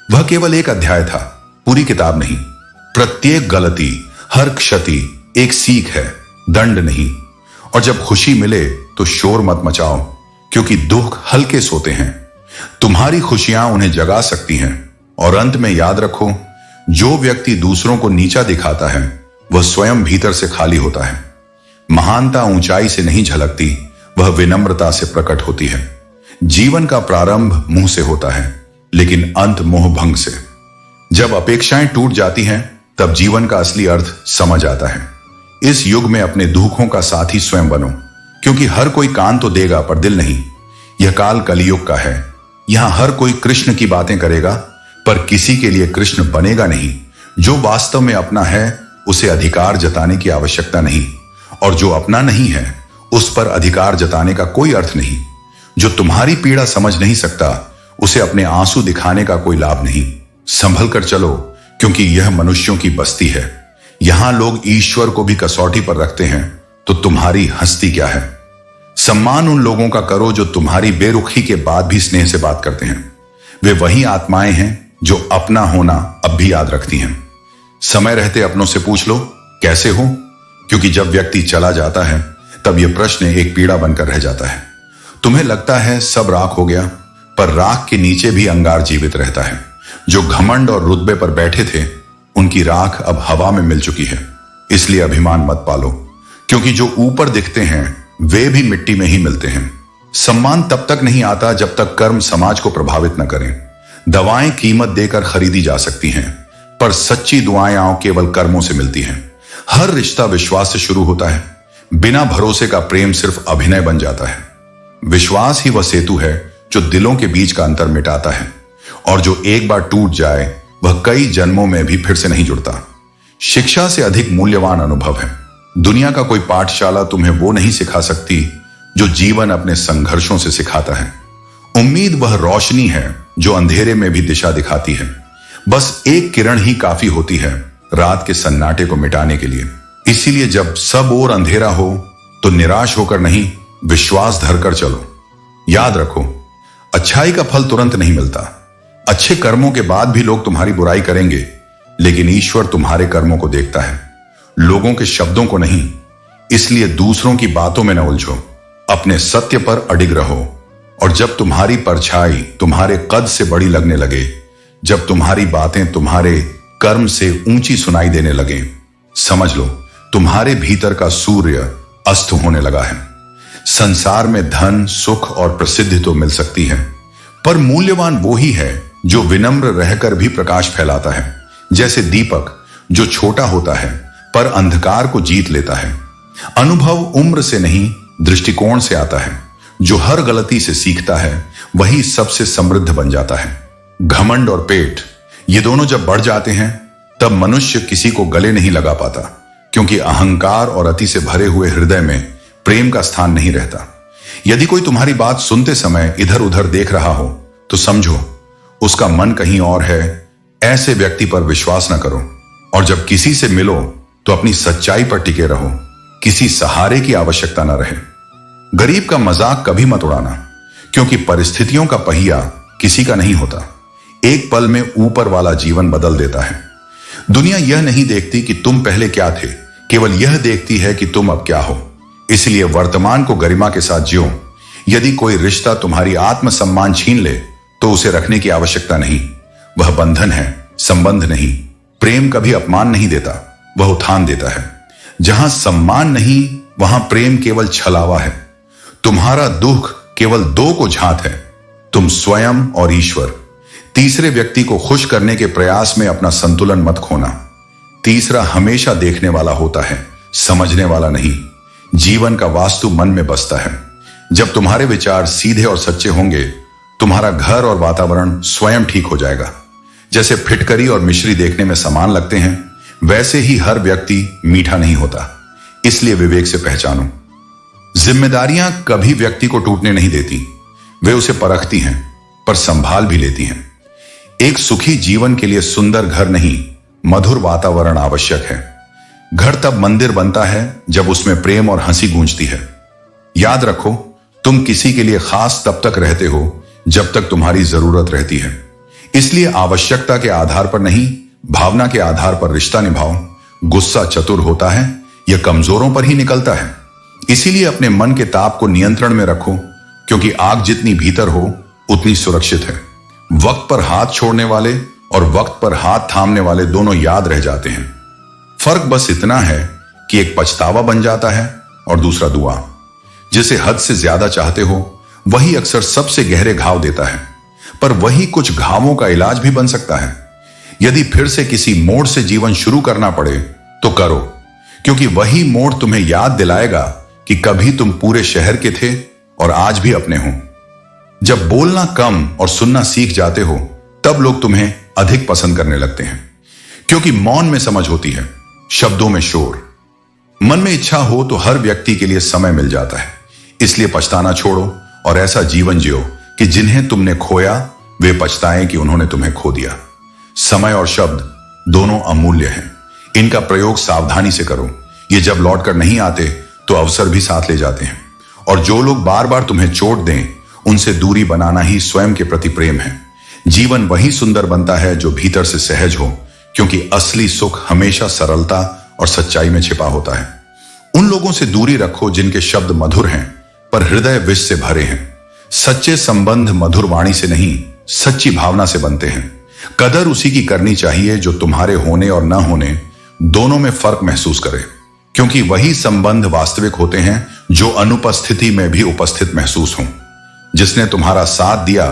वह केवल एक अध्याय था, पूरी किताब नहीं। प्रत्येक गलती, हर क्षति एक सीख है, दंड नहीं। और जब खुशी मिले तो शोर मत मचाओ, क्योंकि दुख हल्के सोते हैं। तुम्हारी खुशियां उन्हें जगा सकती हैं। और अंत में याद रखो, जो व्यक्ति दूसरों को नीचा दिखाता है वह स्वयं भीतर से खाली होता है। महानता ऊंचाई से नहीं झलकती, वह विनम्रता से प्रकट होती है। जीवन का प्रारंभ मुंह से होता है, लेकिन अंत मोहभंग से। जब अपेक्षाएं टूट जाती हैं तब जीवन का असली अर्थ समझ आता है। इस युग में अपने दुखों का साथी स्वयं बनो, क्योंकि हर कोई कान तो देगा पर दिल नहीं। यह काल कलियुग का है। यहां हर कोई कृष्ण की बातें करेगा पर किसी के लिए कृष्ण बनेगा नहीं। जो वास्तव में अपना है उसे अधिकार जताने की आवश्यकता नहीं, और जो अपना नहीं है उस पर अधिकार जताने का कोई अर्थ नहीं। जो तुम्हारी पीड़ा समझ नहीं सकता उसे अपने आंसू दिखाने का कोई लाभ नहीं। संभल कर चलो, क्योंकि यह मनुष्यों की बस्ती है। यहां लोग ईश्वर को भी कसौटी पर रखते हैं, तो तुम्हारी हस्ती क्या है। सम्मान उन लोगों का करो जो तुम्हारी बेरुखी के बाद भी स्नेह से बात करते हैं। वे वही आत्माएं हैं जो अपना होना अब भी याद रखती हैं। समय रहते अपनों से पूछ लो, कैसे हो, क्योंकि जब व्यक्ति चला जाता है तब यह प्रश्न एक पीड़ा बनकर रह जाता है। तुम्हें लगता है सब राख हो गया, पर राख के नीचे भी अंगार जीवित रहता है। जो घमंड और रुतबे पर बैठे थे उनकी राख अब हवा में मिल चुकी है। इसलिए अभिमान मत पालो, क्योंकि जो ऊपर दिखते हैं वे भी मिट्टी में ही मिलते हैं। सम्मान तब तक नहीं आता जब तक कर्म समाज को प्रभावित न करें। दवाएं कीमत देकर खरीदी जा सकती हैं, पर सच्ची दुआएं केवल कर्मों से मिलती हैं। हर रिश्ता विश्वास से शुरू होता है। बिना भरोसे का प्रेम सिर्फ अभिनय बन जाता है। विश्वास ही वह सेतु है जो दिलों के बीच का अंतर मिटाता है, और जो एक बार टूट जाए वह कई जन्मों में भी फिर से नहीं जुड़ता। शिक्षा से अधिक मूल्यवान अनुभव है। दुनिया का कोई पाठशाला तुम्हें वो नहीं सिखा सकती जो जीवन अपने संघर्षों से सिखाता है। उम्मीद वह रोशनी है जो अंधेरे में भी दिशा दिखाती है। बस एक किरण ही काफी होती है रात के सन्नाटे को मिटाने के लिए। इसीलिए जब सब और अंधेरा हो तो निराश होकर नहीं, विश्वास धरकर चलो। याद रखो, अच्छाई का फल तुरंत नहीं मिलता। अच्छे कर्मों के बाद भी लोग तुम्हारी बुराई करेंगे, लेकिन ईश्वर तुम्हारे कर्मों को देखता है, लोगों के शब्दों को नहीं। इसलिए दूसरों की बातों में न उलझो, अपने सत्य पर अडिग रहो। और जब तुम्हारी परछाई तुम्हारे कद से बड़ी लगने लगे, जब तुम्हारी बातें तुम्हारे कर्म से ऊंची सुनाई देने लगे, समझ लो तुम्हारे भीतर का सूर्य अस्त होने लगा है। संसार में धन, सुख और प्रसिद्धि तो मिल सकती है, पर मूल्यवान वो ही है जो विनम्र रहकर भी प्रकाश फैलाता है। जैसे दीपक जो छोटा होता है पर अंधकार को जीत लेता है। अनुभव उम्र से नहीं, दृष्टिकोण से आता है। जो हर गलती से सीखता है वही सबसे समृद्ध बन जाता है। घमंड और पेट, ये दोनों जब बढ़ जाते हैं तब मनुष्य किसी को गले नहीं लगा पाता, क्योंकि अहंकार और अति से भरे हुए हृदय में प्रेम का स्थान नहीं रहता। यदि कोई तुम्हारी बात सुनते समय इधर उधर देख रहा हो तो समझो उसका मन कहीं और है। ऐसे व्यक्ति पर विश्वास न करो, और जब किसी से मिलो तो अपनी सच्चाई पर टिके रहो। किसी सहारे की आवश्यकता न रहे। गरीब का मजाक कभी मत उड़ाना, क्योंकि परिस्थितियों का पहिया किसी का नहीं होता। एक पल में ऊपर वाला जीवन बदल देता है। दुनिया यह नहीं देखती कि तुम पहले क्या थे, केवल यह देखती है कि तुम अब क्या हो। इसलिए वर्तमान को गरिमा के साथ जियो। यदि कोई रिश्ता तुम्हारी आत्मसम्मान छीन ले तो उसे रखने की आवश्यकता नहीं। वह बंधन है, संबंध नहीं। प्रेम कभी अपमान नहीं देता, वह उत्थान देता है। जहां सम्मान नहीं वहां प्रेम केवल छलावा है। तुम्हारा दुख केवल दो को झांत है, तुम स्वयं और ईश्वर। तीसरे व्यक्ति को खुश करने के प्रयास में अपना संतुलन मत खोना। तीसरा हमेशा देखने वाला होता है, समझने वाला नहीं। जीवन का वास्तु मन में बसता है। जब तुम्हारे विचार सीधे और सच्चे होंगे, तुम्हारा घर और वातावरण स्वयं ठीक हो जाएगा। जैसे फिटकरी और मिश्री देखने में समान लगते हैं, वैसे ही हर व्यक्ति मीठा नहीं होता। इसलिए विवेक से पहचानो। जिम्मेदारियां कभी व्यक्ति को टूटने नहीं देती, वे उसे परखती हैं, पर संभाल भी लेती हैं। एक सुखी जीवन के लिए सुंदर घर नहीं, मधुर वातावरण आवश्यक है। घर तब मंदिर बनता है जब उसमें प्रेम और हंसी गूंजती है। याद रखो, तुम किसी के लिए खास तब तक रहते हो जब तक तुम्हारी जरूरत रहती है। इसलिए आवश्यकता के आधार पर नहीं, भावना के आधार पर रिश्ता निभाओ। गुस्सा चतुर होता है, यह कमजोरों पर ही निकलता है। इसीलिए अपने मन के ताप को नियंत्रण में रखो, क्योंकि आग जितनी भीतर हो उतनी सुरक्षित है। वक्त पर हाथ छोड़ने वाले और वक्त पर हाथ थामने वाले दोनों याद रह जाते हैं। फर्क बस इतना है कि एक पछतावा बन जाता है और दूसरा दुआ। जिसे हद से ज्यादा चाहते हो वही अक्सर सबसे गहरे घाव देता है, पर वही कुछ घावों का इलाज भी बन सकता है। यदि फिर से किसी मोड़ से जीवन शुरू करना पड़े तो करो, क्योंकि वही मोड़ तुम्हें याद दिलाएगा कि कभी तुम पूरे शहर के थे और आज भी अपने हो। जब बोलना कम और सुनना सीख जाते हो तब लोग तुम्हें अधिक पसंद करने लगते हैं, क्योंकि मौन में समझ होती है, शब्दों में शोर। मन में इच्छा हो तो हर व्यक्ति के लिए समय मिल जाता है। इसलिए पछताना छोड़ो और ऐसा जीवन जियो कि जिन्हें तुमने खोया वे पछताएं कि उन्होंने तुम्हें खो दिया। समय और शब्द दोनों अमूल्य हैं। इनका प्रयोग सावधानी से करो। ये जब लौट कर नहीं आते तो अवसर भी साथ ले जाते हैं। और जो लोग बार बार तुम्हें चोट दें, उनसे दूरी बनाना ही स्वयं के प्रति प्रेम है। जीवन वही सुंदर बनता है जो भीतर से सहज हो, क्योंकि असली सुख हमेशा सरलता और सच्चाई में छिपा होता है। उन लोगों से दूरी रखो जिनके शब्द मधुर हैं पर हृदय विष से भरे हैं। सच्चे संबंध मधुर वाणी से नहीं, सच्ची भावना से बनते हैं। कदर उसी की करनी चाहिए जो तुम्हारे होने और न होने दोनों में फर्क महसूस करे, क्योंकि वही संबंध वास्तविक होते हैं जो अनुपस्थिति में भी उपस्थित महसूस हों। जिसने तुम्हारा साथ दिया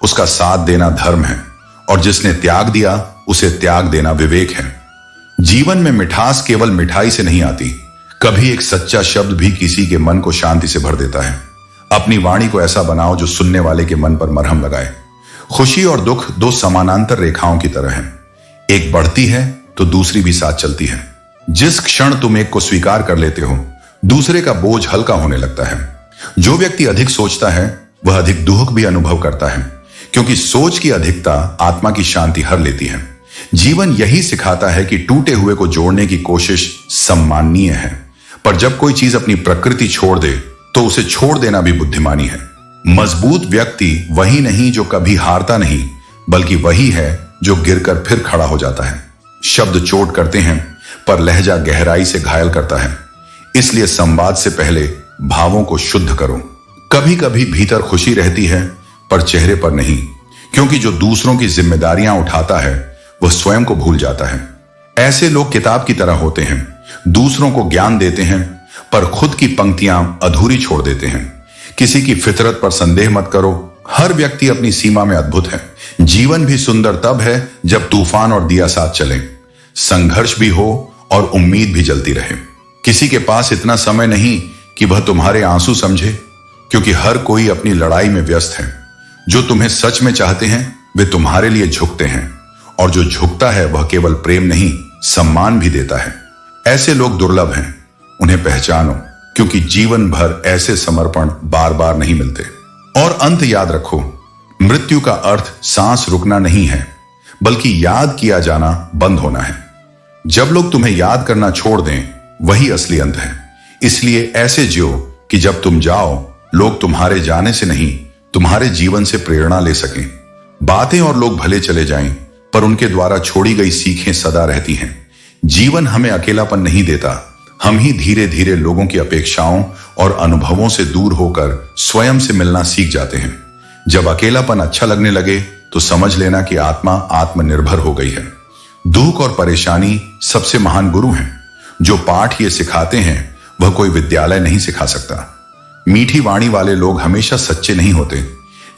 उसका साथ देना धर्म है, और जिसने त्याग दिया उसे त्याग देना विवेक है। जीवन में मिठास केवल मिठाई से नहीं आती, कभी एक सच्चा शब्द भी किसी के मन को शांति से भर देता है। अपनी वाणी को ऐसा बनाओ जो सुनने वाले के मन पर मरहम लगाए। खुशी और दुख दो समानांतर रेखाओं की तरह हैं, एक बढ़ती है तो दूसरी भी साथ चलती है। जिस क्षण तुम एक को स्वीकार कर लेते हो, दूसरे का बोझ हल्का होने लगता है। जो व्यक्ति अधिक सोचता है वह अधिक दुख भी अनुभव करता है, क्योंकि सोच की अधिकता आत्मा की शांति हर लेती है। जीवन यही सिखाता है कि टूटे हुए को जोड़ने की कोशिश सम्माननीय है, पर जब कोई चीज अपनी प्रकृति छोड़ दे तो उसे छोड़ देना भी बुद्धिमानी है। मजबूत व्यक्ति वही नहीं जो कभी हारता नहीं, बल्कि वही है जो गिरकर फिर खड़ा हो जाता है। शब्द चोट करते हैं पर लहजा गहराई से घायल करता है, इसलिए संवाद से पहले भावों को शुद्ध करो। कभी कभी भीतर खुशी रहती है पर चेहरे पर नहीं, क्योंकि जो दूसरों की जिम्मेदारियां उठाता है वह स्वयं को भूल जाता है। ऐसे लोग किताब की तरह होते हैं, दूसरों को ज्ञान देते हैं पर खुद की पंक्तियां अधूरी छोड़ देते हैं। किसी की फितरत पर संदेह मत करो, हर व्यक्ति अपनी सीमा में अद्भुत है। जीवन भी सुंदर तब है जब तूफान और दिया साथ चले, संघर्ष भी हो और उम्मीद भी जलती रहे। किसी के पास इतना समय नहीं कि वह तुम्हारे आंसू समझे, क्योंकि हर कोई अपनी लड़ाई में व्यस्त है। जो तुम्हें सच में चाहते हैं वे तुम्हारे लिए झुकते हैं, और जो झुकता है वह केवल प्रेम नहीं सम्मान भी देता है। ऐसे लोग दुर्लभ हैं, उन्हें पहचानो, क्योंकि जीवन भर ऐसे समर्पण बार बार नहीं मिलते। और अंत याद रखो, मृत्यु का अर्थ सांस रुकना नहीं है, बल्कि याद किया जाना बंद होना है। जब लोग तुम्हें याद करना छोड़ दें वही असली अंत है। इसलिए ऐसे जियो कि जब तुम जाओ लोग तुम्हारे जाने से नहीं तुम्हारे जीवन से प्रेरणा ले सकें। बातें और लोग भले चले जाएं, पर उनके द्वारा छोड़ी गई सीखें सदा रहती हैं। जीवन हमें अकेलापन नहीं देता, हम ही धीरे धीरे लोगों की अपेक्षाओं और अनुभवों से दूर होकर स्वयं से मिलना सीख जाते हैं। जब अकेलापन अच्छा लगने लगे तो समझ लेना कि आत्मा आत्मनिर्भर हो गई है। दुख और परेशानी सबसे महान गुरु हैं। जो पाठ ये सिखाते हैं वह कोई विद्यालय नहीं सिखा सकता। मीठी वाणी वाले लोग हमेशा सच्चे नहीं होते,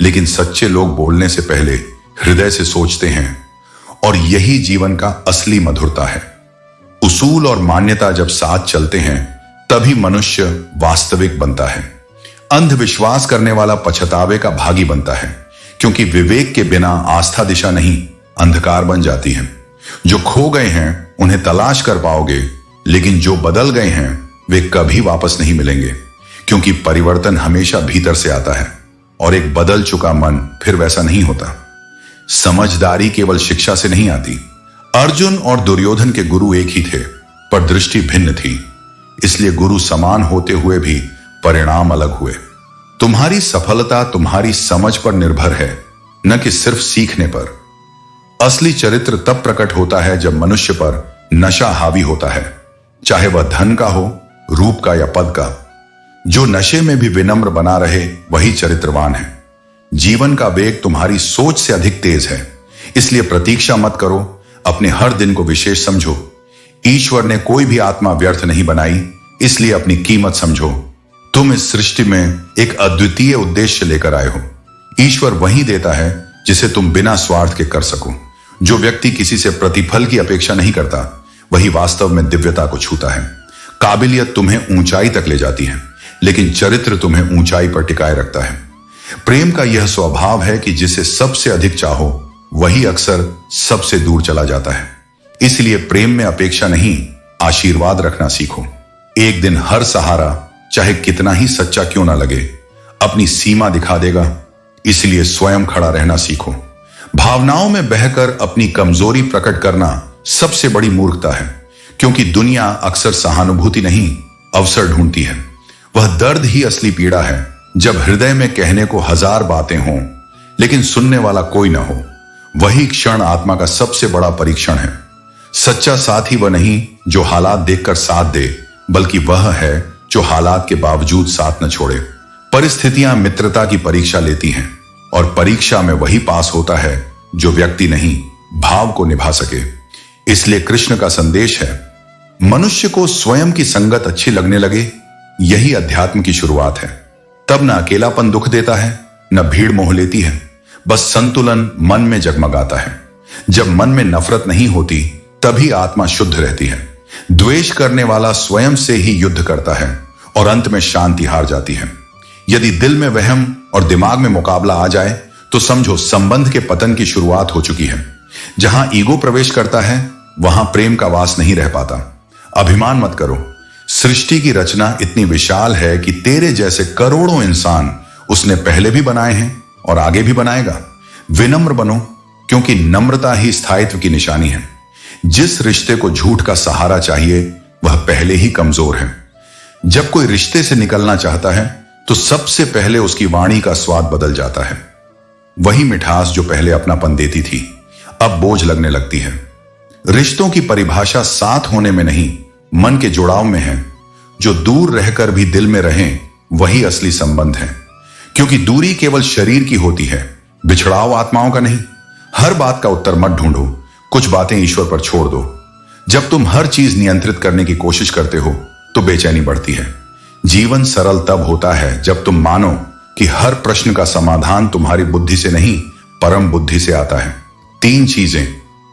लेकिन सच्चे लोग बोलने से पहले हृदय से सोचते हैं, और यही जीवन का असली मधुरता है। उसूल और मान्यता जब साथ चलते हैं तभी मनुष्य वास्तविक बनता है। अंधविश्वास करने वाला पछतावे का भागी बनता है, क्योंकि विवेक के बिना आस्था दिशा नहीं अंधकार बन जाती है। जो खो गए हैं उन्हें तलाश कर पाओगे, लेकिन जो बदल गए हैं वे कभी वापस नहीं मिलेंगे, क्योंकि परिवर्तन हमेशा भीतर से आता है, और एक बदल चुका मन फिर वैसा नहीं होता। समझदारी केवल शिक्षा से नहीं आती। अर्जुन और दुर्योधन के गुरु एक ही थे, पर दृष्टि भिन्न थी, इसलिए गुरु समान होते हुए भी परिणाम अलग हुए। तुम्हारी सफलता तुम्हारी समझ पर निर्भर है, न कि सिर्फ सीखने पर। असली चरित्र तब प्रकट होता है जब मनुष्य पर नशा हावी होता है, चाहे वह धन का हो, रूप का या पद का। जो नशे में भी विनम्र बना रहे वही चरित्रवान है। जीवन का वेग तुम्हारी सोच से अधिक तेज है, इसलिए प्रतीक्षा मत करो, अपने हर दिन को विशेष समझो। ईश्वर ने कोई भी आत्मा व्यर्थ नहीं बनाई, इसलिए अपनी कीमत समझो। तुम इस सृष्टि में एक अद्वितीय उद्देश्य लेकर आए हो। ईश्वर वही देता है जिसे तुम बिना स्वार्थ के कर सको। जो व्यक्ति किसी से प्रतिफल की अपेक्षा नहीं करता वही वास्तव में दिव्यता को छूता है। काबिलियत तुम्हें ऊंचाई तक ले जाती है, लेकिन चरित्र तुम्हें ऊंचाई पर टिकाए रखता है। प्रेम का यह स्वभाव है कि जिसे सबसे अधिक चाहो वही अक्सर सबसे दूर चला जाता है। इसलिए प्रेम में अपेक्षा नहीं, आशीर्वाद रखना सीखो। एक दिन हर सहारा, चाहे कितना ही सच्चा क्यों ना लगे, अपनी सीमा दिखा देगा, इसलिए स्वयं खड़ा रहना सीखो। भावनाओं में बहकर अपनी कमजोरी प्रकट करना सबसे बड़ी मूर्खता है, क्योंकि दुनिया अक्सर सहानुभूति नहीं अवसर ढूंढती है। वह दर्द ही असली पीड़ा है, जब हृदय में कहने को हजार बातें हों लेकिन सुनने वाला कोई ना हो। वही क्षण आत्मा का सबसे बड़ा परीक्षण है। सच्चा साथी वह नहीं जो हालात देखकर साथ दे, बल्कि वह है जो हालात के बावजूद साथ न छोड़े। परिस्थितियां मित्रता की परीक्षा लेती हैं, और परीक्षा में वही पास होता है जो व्यक्ति नहीं भाव को निभा सके। इसलिए कृष्ण का संदेश है, मनुष्य को स्वयं की संगत अच्छी लगने लगे, यही अध्यात्म की शुरुआत है। तब न अकेलापन दुख देता है, न भीड़ मोह लेती है, बस संतुलन मन में जगमगाता है। जब मन में नफरत नहीं होती तभी आत्मा शुद्ध रहती है। द्वेष करने वाला स्वयं से ही युद्ध करता है और अंत में शांति हार जाती है। यदि दिल में वहम और दिमाग में मुकाबला आ जाए तो समझो संबंध के पतन की शुरुआत हो चुकी है। जहां ईगो प्रवेश करता है वहां प्रेम का वास नहीं रह पाता। अभिमान मत करो, सृष्टि की रचना इतनी विशाल है कि तेरे जैसे करोड़ों इंसान उसने पहले भी बनाए हैं और आगे भी बनाएगा। विनम्र बनो, क्योंकि नम्रता ही स्थायित्व की निशानी है। जिस रिश्ते को झूठ का सहारा चाहिए वह पहले ही कमजोर है। जब कोई रिश्ते से निकलना चाहता है तो सबसे पहले उसकी वाणी का स्वाद बदल जाता है। वही मिठास जो पहले अपनापन देती थी अब बोझ लगने लगती है। रिश्तों की परिभाषा साथ होने में नहीं, मन के जुड़ाव में है। जो दूर रहकर भी दिल में रहें वही असली संबंध है, क्योंकि दूरी केवल शरीर की होती है, बिछड़ाव आत्माओं का नहीं। हर बात का उत्तर मत ढूंढो, कुछ बातें ईश्वर पर छोड़ दो। जब तुम हर चीज नियंत्रित करने की कोशिश करते हो तो बेचैनी बढ़ती है। जीवन सरल तब होता है जब तुम मानो कि हर प्रश्न का समाधान तुम्हारी बुद्धि से नहीं, परम बुद्धि से आता है। 3 चीजें,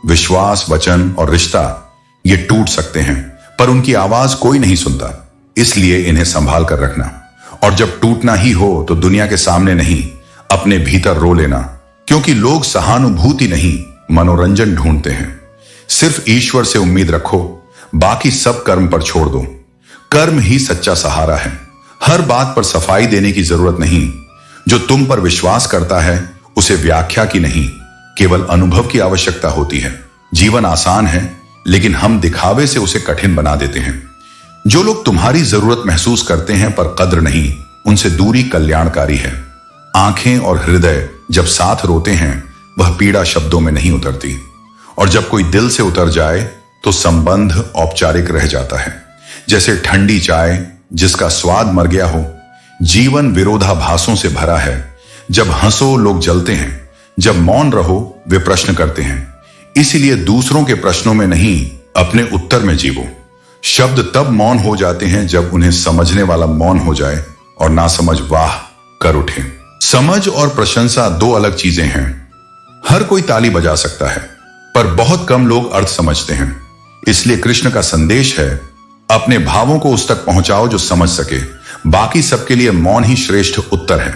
विश्वास, वचन और रिश्ता, ये टूट सकते हैं पर उनकी आवाज कोई नहीं सुनता, इसलिए इन्हें संभाल कर रखना। और जब टूटना ही हो तो दुनिया के सामने नहीं, अपने भीतर रो लेना, क्योंकि लोग सहानुभूति नहीं मनोरंजन ढूंढते हैं। सिर्फ ईश्वर से उम्मीद रखो, बाकी सब कर्म पर छोड़ दो। कर्म ही सच्चा सहारा है। हर बात पर सफाई देने की जरूरत नहीं। जो तुम पर विश्वास करता है उसे व्याख्या की नहीं, केवल अनुभव की आवश्यकता होती है। जीवन आसान है लेकिन हम दिखावे से उसे कठिन बना देते हैं। जो लोग तुम्हारी जरूरत महसूस करते हैं पर कद्र नहीं, उनसे दूरी कल्याणकारी है। आंखें और हृदय जब साथ रोते हैं वह पीड़ा शब्दों में नहीं उतरती, और जब कोई दिल से उतर जाए तो संबंध औपचारिक रह जाता है, जैसे ठंडी चाय जिसका स्वाद मर गया हो। जीवन विरोधाभासों से भरा है। जब हंसो लोग जलते हैं, जब मौन रहो वे प्रश्न करते हैं। इसीलिए दूसरों के प्रश्नों में नहीं, अपने उत्तर में जीवो। शब्द तब मौन हो जाते हैं जब उन्हें समझने वाला मौन हो जाए और ना समझ वाह कर उठे। समझ और प्रशंसा 2 अलग चीजें हैं। हर कोई ताली बजा सकता है पर बहुत कम लोग अर्थ समझते हैं। इसलिए कृष्ण का संदेश है, अपने भावों को उस तक पहुंचाओ जो समझ सके। बाकी सबके लिए मौन ही श्रेष्ठ उत्तर है,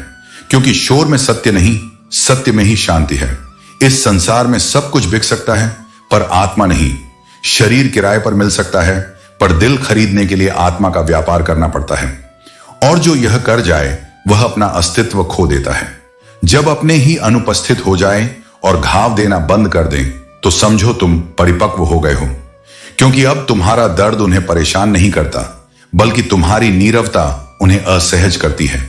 क्योंकि शोर में सत्य नहीं, सत्य में ही शांति है। इस संसार में सब कुछ बिक सकता है पर आत्मा नहीं। शरीर किराए पर मिल सकता है पर दिल खरीदने के लिए आत्मा का व्यापार करना पड़ता है। और जो यह कर जाए वह अपना अस्तित्व खो देता है। जब अपने ही अनुपस्थित हो जाए और घाव देना बंद कर दें तो समझो तुम परिपक्व हो गए हो, क्योंकि अब तुम्हारा दर्द उन्हें परेशान नहीं करता, बल्कि तुम्हारी नीरवता उन्हें असहज करती है।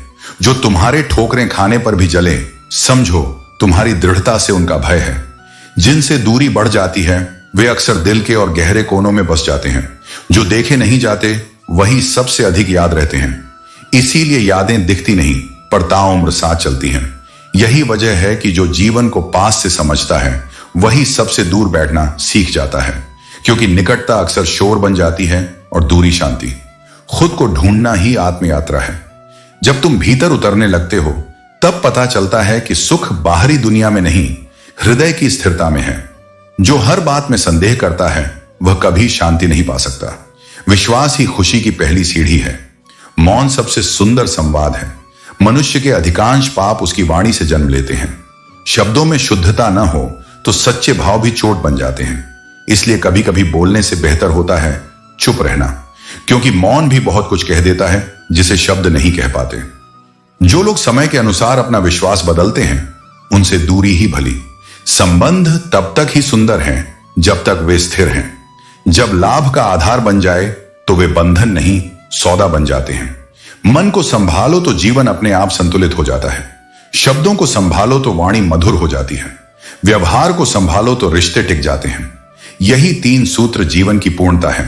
जो तुम्हारे ठोकरें खाने पर भी जले, समझो तुम्हारी दृढ़ता से उनका भय है। जिनसे दूरी बढ़ जाती है वे अक्सर दिल के और गहरे कोनों में बस जाते हैं। जो देखे नहीं जाते वही सबसे अधिक याद रहते हैं। इसीलिए यादें दिखती नहीं पर ताउम्र साथ चलती हैं। यही वजह है कि जो जीवन को पास से समझता है वही सबसे दूर बैठना सीख जाता है, क्योंकि निकटता अक्सर शोर बन जाती है और दूरी शांति। खुद को ढूंढना ही आत्मयात्रा है। जब तुम भीतर उतरने लगते हो तब पता चलता है कि सुख बाहरी दुनिया में नहीं, हृदय की स्थिरता में है। जो हर बात में संदेह करता है वह कभी शांति नहीं पा सकता। विश्वास ही खुशी की पहली सीढ़ी है। मौन सबसे सुंदर संवाद है। मनुष्य के अधिकांश पाप उसकी वाणी से जन्म लेते हैं। शब्दों में शुद्धता न हो तो सच्चे भाव भी चोट बन जाते हैं। इसलिए कभी कभी बोलने से बेहतर होता है चुप रहना, क्योंकि मौन भी बहुत कुछ कह देता है जिसे शब्द नहीं कह पाते। जो लोग समय के अनुसार अपना विश्वास बदलते हैं उनसे दूरी ही भली। संबंध तब तक ही सुंदर हैं जब तक वे स्थिर हैं। जब लाभ का आधार बन जाए तो वे बंधन नहीं सौदा बन जाते हैं। मन को संभालो तो जीवन अपने आप संतुलित हो जाता है। शब्दों को संभालो तो वाणी मधुर हो जाती है। व्यवहार को संभालो तो रिश्ते टिक जाते हैं। यही 3 सूत्र जीवन की पूर्णता है।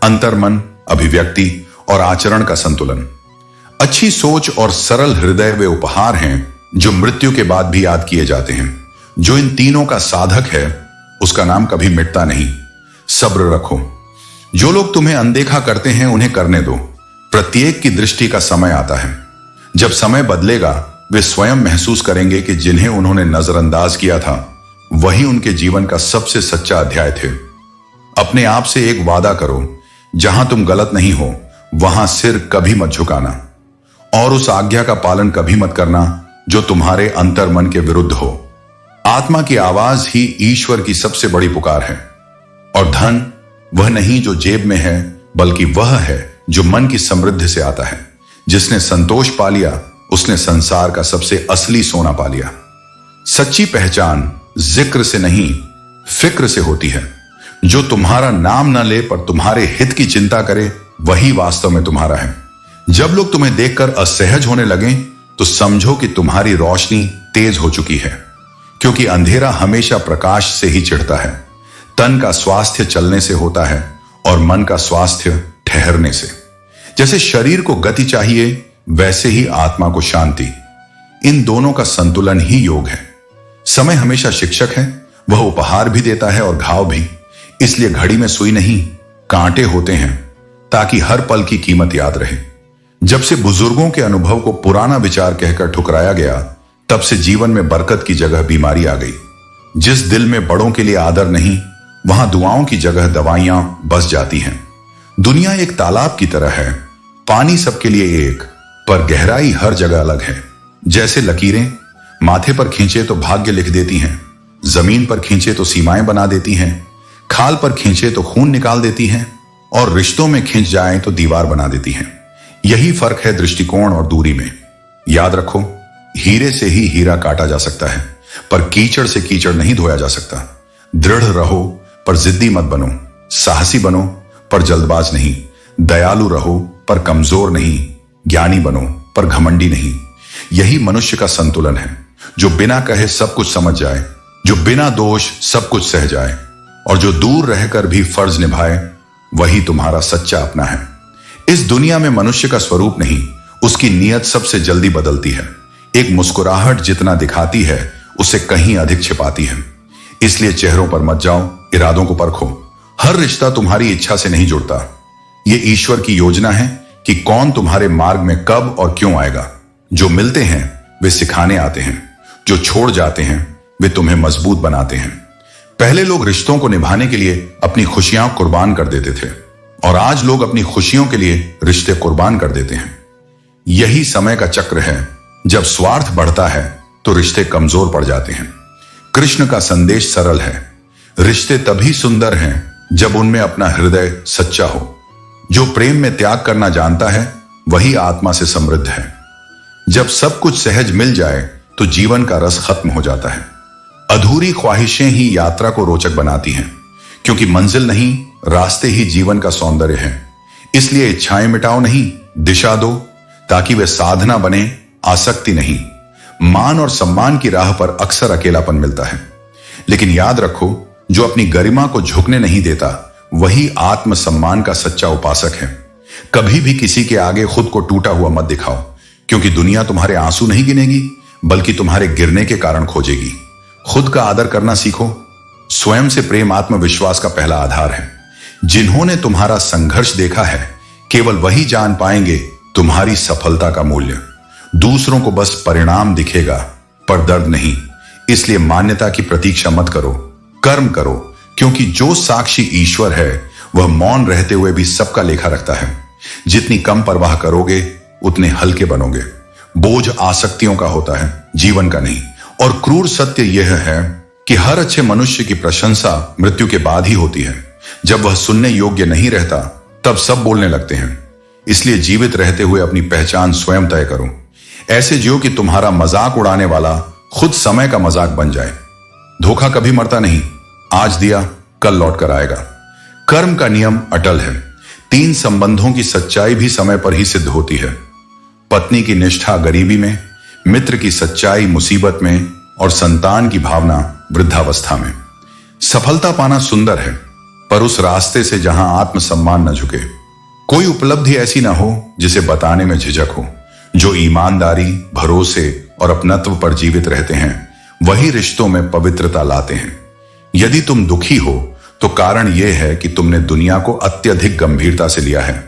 अंतर्मन, अभिव्यक्ति और आचरण का संतुलन। अच्छी सोच और सरल हृदय वे उपहार हैं जो मृत्यु के बाद भी याद किए जाते हैं। जो इन तीनों का साधक है उसका नाम कभी मिटता नहीं। सब्र रखो। जो लोग तुम्हें अनदेखा करते हैं उन्हें करने दो। प्रत्येक की दृष्टि का समय आता है। जब समय बदलेगा वे स्वयं महसूस करेंगे कि जिन्हें उन्होंने नजरअंदाज किया था वही उनके जीवन का सबसे सच्चा अध्याय थे। अपने आप से एक वादा करो, जहां तुम गलत नहीं हो वहां सिर कभी मत झुकाना, और उस आज्ञा का पालन कभी मत करना जो तुम्हारे अंतर मन के विरुद्ध हो। आत्मा की आवाज ही ईश्वर की सबसे बड़ी पुकार है। और धन वह नहीं जो जेब में है, बल्कि वह है जो मन की समृद्धि से आता है। जिसने संतोष पा लिया उसने संसार का सबसे असली सोना पा लिया। सच्ची पहचान जिक्र से नहीं, फिक्र से होती है। जो तुम्हारा नाम न ले पर तुम्हारे हित की चिंता करे, वही वास्तव में तुम्हारा है। जब लोग तुम्हें देखकर असहज होने लगे तो समझो कि तुम्हारी रोशनी तेज हो चुकी है, क्योंकि अंधेरा हमेशा प्रकाश से ही चिढ़ता है। तन का स्वास्थ्य चलने से होता है और मन का स्वास्थ्य ठहरने से। जैसे शरीर को गति चाहिए, वैसे ही आत्मा को शांति। इन दोनों का संतुलन ही योग है। समय हमेशा शिक्षक है, वह उपहार भी देता है और घाव भी। इसलिए घड़ी में सुई नहीं, कांटे होते हैं, ताकि हर पल की कीमत याद रहे। जब से बुजुर्गों के अनुभव को पुराना विचार कहकर ठुकराया गया, तब से जीवन में बरकत की जगह बीमारी आ गई। जिस दिल में बड़ों के लिए आदर नहीं, वहां दुआओं की जगह दवाइयां बस जाती हैं। दुनिया एक तालाब की तरह है, पानी सबके लिए एक, पर गहराई हर जगह अलग है। जैसे लकीरें माथे पर खींचे तो भाग्य लिख देती हैं, जमीन पर खींचे तो सीमाएं बना देती हैं, खाल पर खींचे तो खून निकाल देती हैं, और रिश्तों में खींच जाएं तो दीवार बना देती हैं। यही फर्क है दृष्टिकोण और दूरी में। याद रखो, हीरे से ही हीरा काटा जा सकता है, पर कीचड़ से कीचड़ नहीं धोया जा सकता। दृढ़ रहो पर जिद्दी मत बनो, साहसी बनो पर जल्दबाज नहीं, दयालु रहो पर कमजोर नहीं, ज्ञानी बनो पर घमंडी नहीं। यही मनुष्य का संतुलन है, जो बिना कहे सब कुछ समझ जाए, जो बिना दोष सब कुछ सह जाए, और जो दूर रहकर भी फर्ज निभाए, वही तुम्हारा सच्चा अपना है। इस दुनिया में मनुष्य का स्वरूप नहीं, उसकी नीयत सबसे जल्दी बदलती है। एक मुस्कुराहट जितना दिखाती है, उसे कहीं अधिक छिपाती है। इसलिए चेहरों पर मत जाओ, इरादों को परखो। हर रिश्ता तुम्हारी इच्छा से नहीं जुड़ता। यह ईश्वर की योजना है कि कौन तुम्हारे मार्ग में कब और क्यों आएगा। जो मिलते हैं वे सिखाने आते हैं, जो छोड़ जाते हैं वे तुम्हें मजबूत बनाते हैं। पहले लोग रिश्तों को निभाने के लिए अपनी खुशियां कुर्बान कर देते थे, और आज लोग अपनी खुशियों के लिए रिश्ते कुर्बान कर देते हैं। यही समय का चक्र है। जब स्वार्थ बढ़ता है तो रिश्ते कमजोर पड़ जाते हैं। कृष्ण का संदेश सरल है, रिश्ते तभी सुंदर हैं जब उनमें अपना हृदय सच्चा हो। जो प्रेम में त्याग करना जानता है वही आत्मा से समृद्ध है। जब सब कुछ सहज मिल जाए तो जीवन का रस खत्म हो जाता है। अधूरी ख्वाहिशें ही यात्रा को रोचक बनाती हैं, क्योंकि मंजिल नहीं, रास्ते ही जीवन का सौंदर्य है। इसलिए इच्छाएं मिटाओ नहीं, दिशा दो, ताकि वे साधना बने, आसक्ति नहीं। मान और सम्मान की राह पर अक्सर अकेलापन मिलता है, लेकिन याद रखो, जो अपनी गरिमा को झुकने नहीं देता वही आत्मसम्मान का सच्चा उपासक है। कभी भी किसी के आगे खुद को टूटा हुआ मत दिखाओ, क्योंकि दुनिया तुम्हारे आंसू नहीं गिनेगी, बल्कि तुम्हारे गिरने के कारण खोजेगी। खुद का आदर करना सीखो। स्वयं से प्रेम आत्मविश्वास का पहला आधार है। जिन्होंने तुम्हारा संघर्ष देखा है, केवल वही जान पाएंगे तुम्हारी सफलता का मूल्य। दूसरों को बस परिणाम दिखेगा, पर दर्द नहीं। इसलिए मान्यता की प्रतीक्षा मत करो, कर्म करो, क्योंकि जो साक्षी ईश्वर है वह मौन रहते हुए भी सबका लेखा रखता है। जितनी कम परवाह करोगे उतने हल्के बनोगे। बोझ आसक्तियों का होता है, जीवन का नहीं। और क्रूर सत्य यह है कि हर अच्छे मनुष्य की प्रशंसा मृत्यु के बाद ही होती है। जब वह सुनने योग्य नहीं रहता, तब सब बोलने लगते हैं। इसलिए जीवित रहते हुए अपनी पहचान स्वयं तय करो। ऐसे जियो कि तुम्हारा मजाक उड़ाने वाला खुद समय का मजाक बन जाए। धोखा कभी मरता नहीं, आज दिया कल लौट कर आएगा। कर्म का नियम अटल है। 3 संबंधों की सच्चाई भी समय पर ही सिद्ध होती है। पत्नी की निष्ठा गरीबी में, मित्र की सच्चाई मुसीबत में, और संतान की भावना वृद्धावस्था में। सफलता पाना सुंदर है, पर उस रास्ते से जहां आत्मसम्मान न झुके। कोई उपलब्धि ऐसी ना हो जिसे बताने में झिझक हो। जो ईमानदारी, भरोसे और अपनत्व पर जीवित रहते हैं, वही रिश्तों में पवित्रता लाते हैं। यदि तुम दुखी हो तो कारण यह है कि तुमने दुनिया को अत्यधिक गंभीरता से लिया है।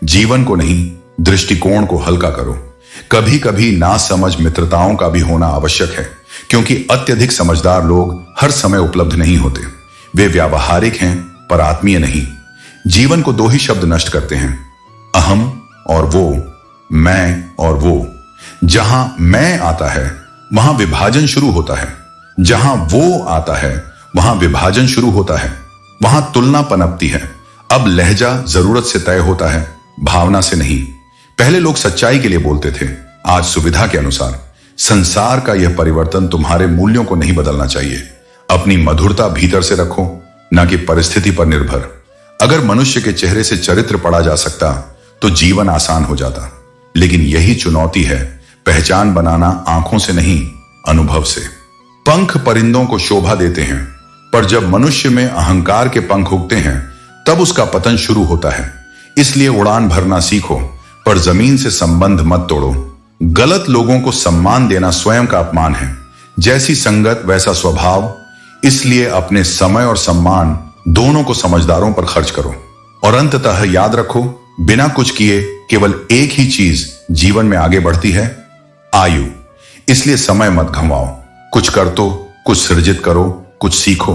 जीवन को नहीं, दृष्टिकोण को हल्का करो। कभी कभी नासमझ मित्रताओं का भी होना आवश्यक है, क्योंकि अत्यधिक समझदार लोग हर समय उपलब्ध नहीं होते। वे व्यावहारिक हैं पर आत्मीय नहीं। जीवन को दो ही शब्द नष्ट करते हैं, अहम और वो, मैं और वो। जहां मैं आता है वहां विभाजन शुरू होता है, जहां वो आता है वहां विभाजन शुरू होता है, वहां तुलना पनपती है। अब लहजा जरूरत से तय होता है, भावना से नहीं। पहले लोग सच्चाई के लिए बोलते थे, आज सुविधा के अनुसार। संसार का यह परिवर्तन तुम्हारे मूल्यों को नहीं बदलना चाहिए। अपनी मधुरता भीतर से रखो, ना कि परिस्थिति पर निर्भर। अगर मनुष्य के चेहरे से चरित्र पढ़ा जा सकता तो जीवन आसान हो जाता, लेकिन यही चुनौती है, पहचान बनाना आंखों से नहीं, अनुभव से। पंख परिंदों को शोभा देते हैं, पर जब मनुष्य में अहंकार के पंख उगते हैं तब उसका पतन शुरू होता है। इसलिए उड़ान भरना सीखो, पर जमीन से संबंध मत तोड़ो। गलत लोगों को सम्मान देना स्वयं का अपमान है। जैसी संगत वैसा स्वभाव। इसलिए अपने समय और सम्मान दोनों को समझदारों पर खर्च करो। और अंततः याद रखो, बिना कुछ किए केवल एक ही चीज जीवन में आगे बढ़ती है, आयु। इसलिए समय मत गंवाओ। कुछ कर तो, कुछ सृजित करो, कुछ सीखो,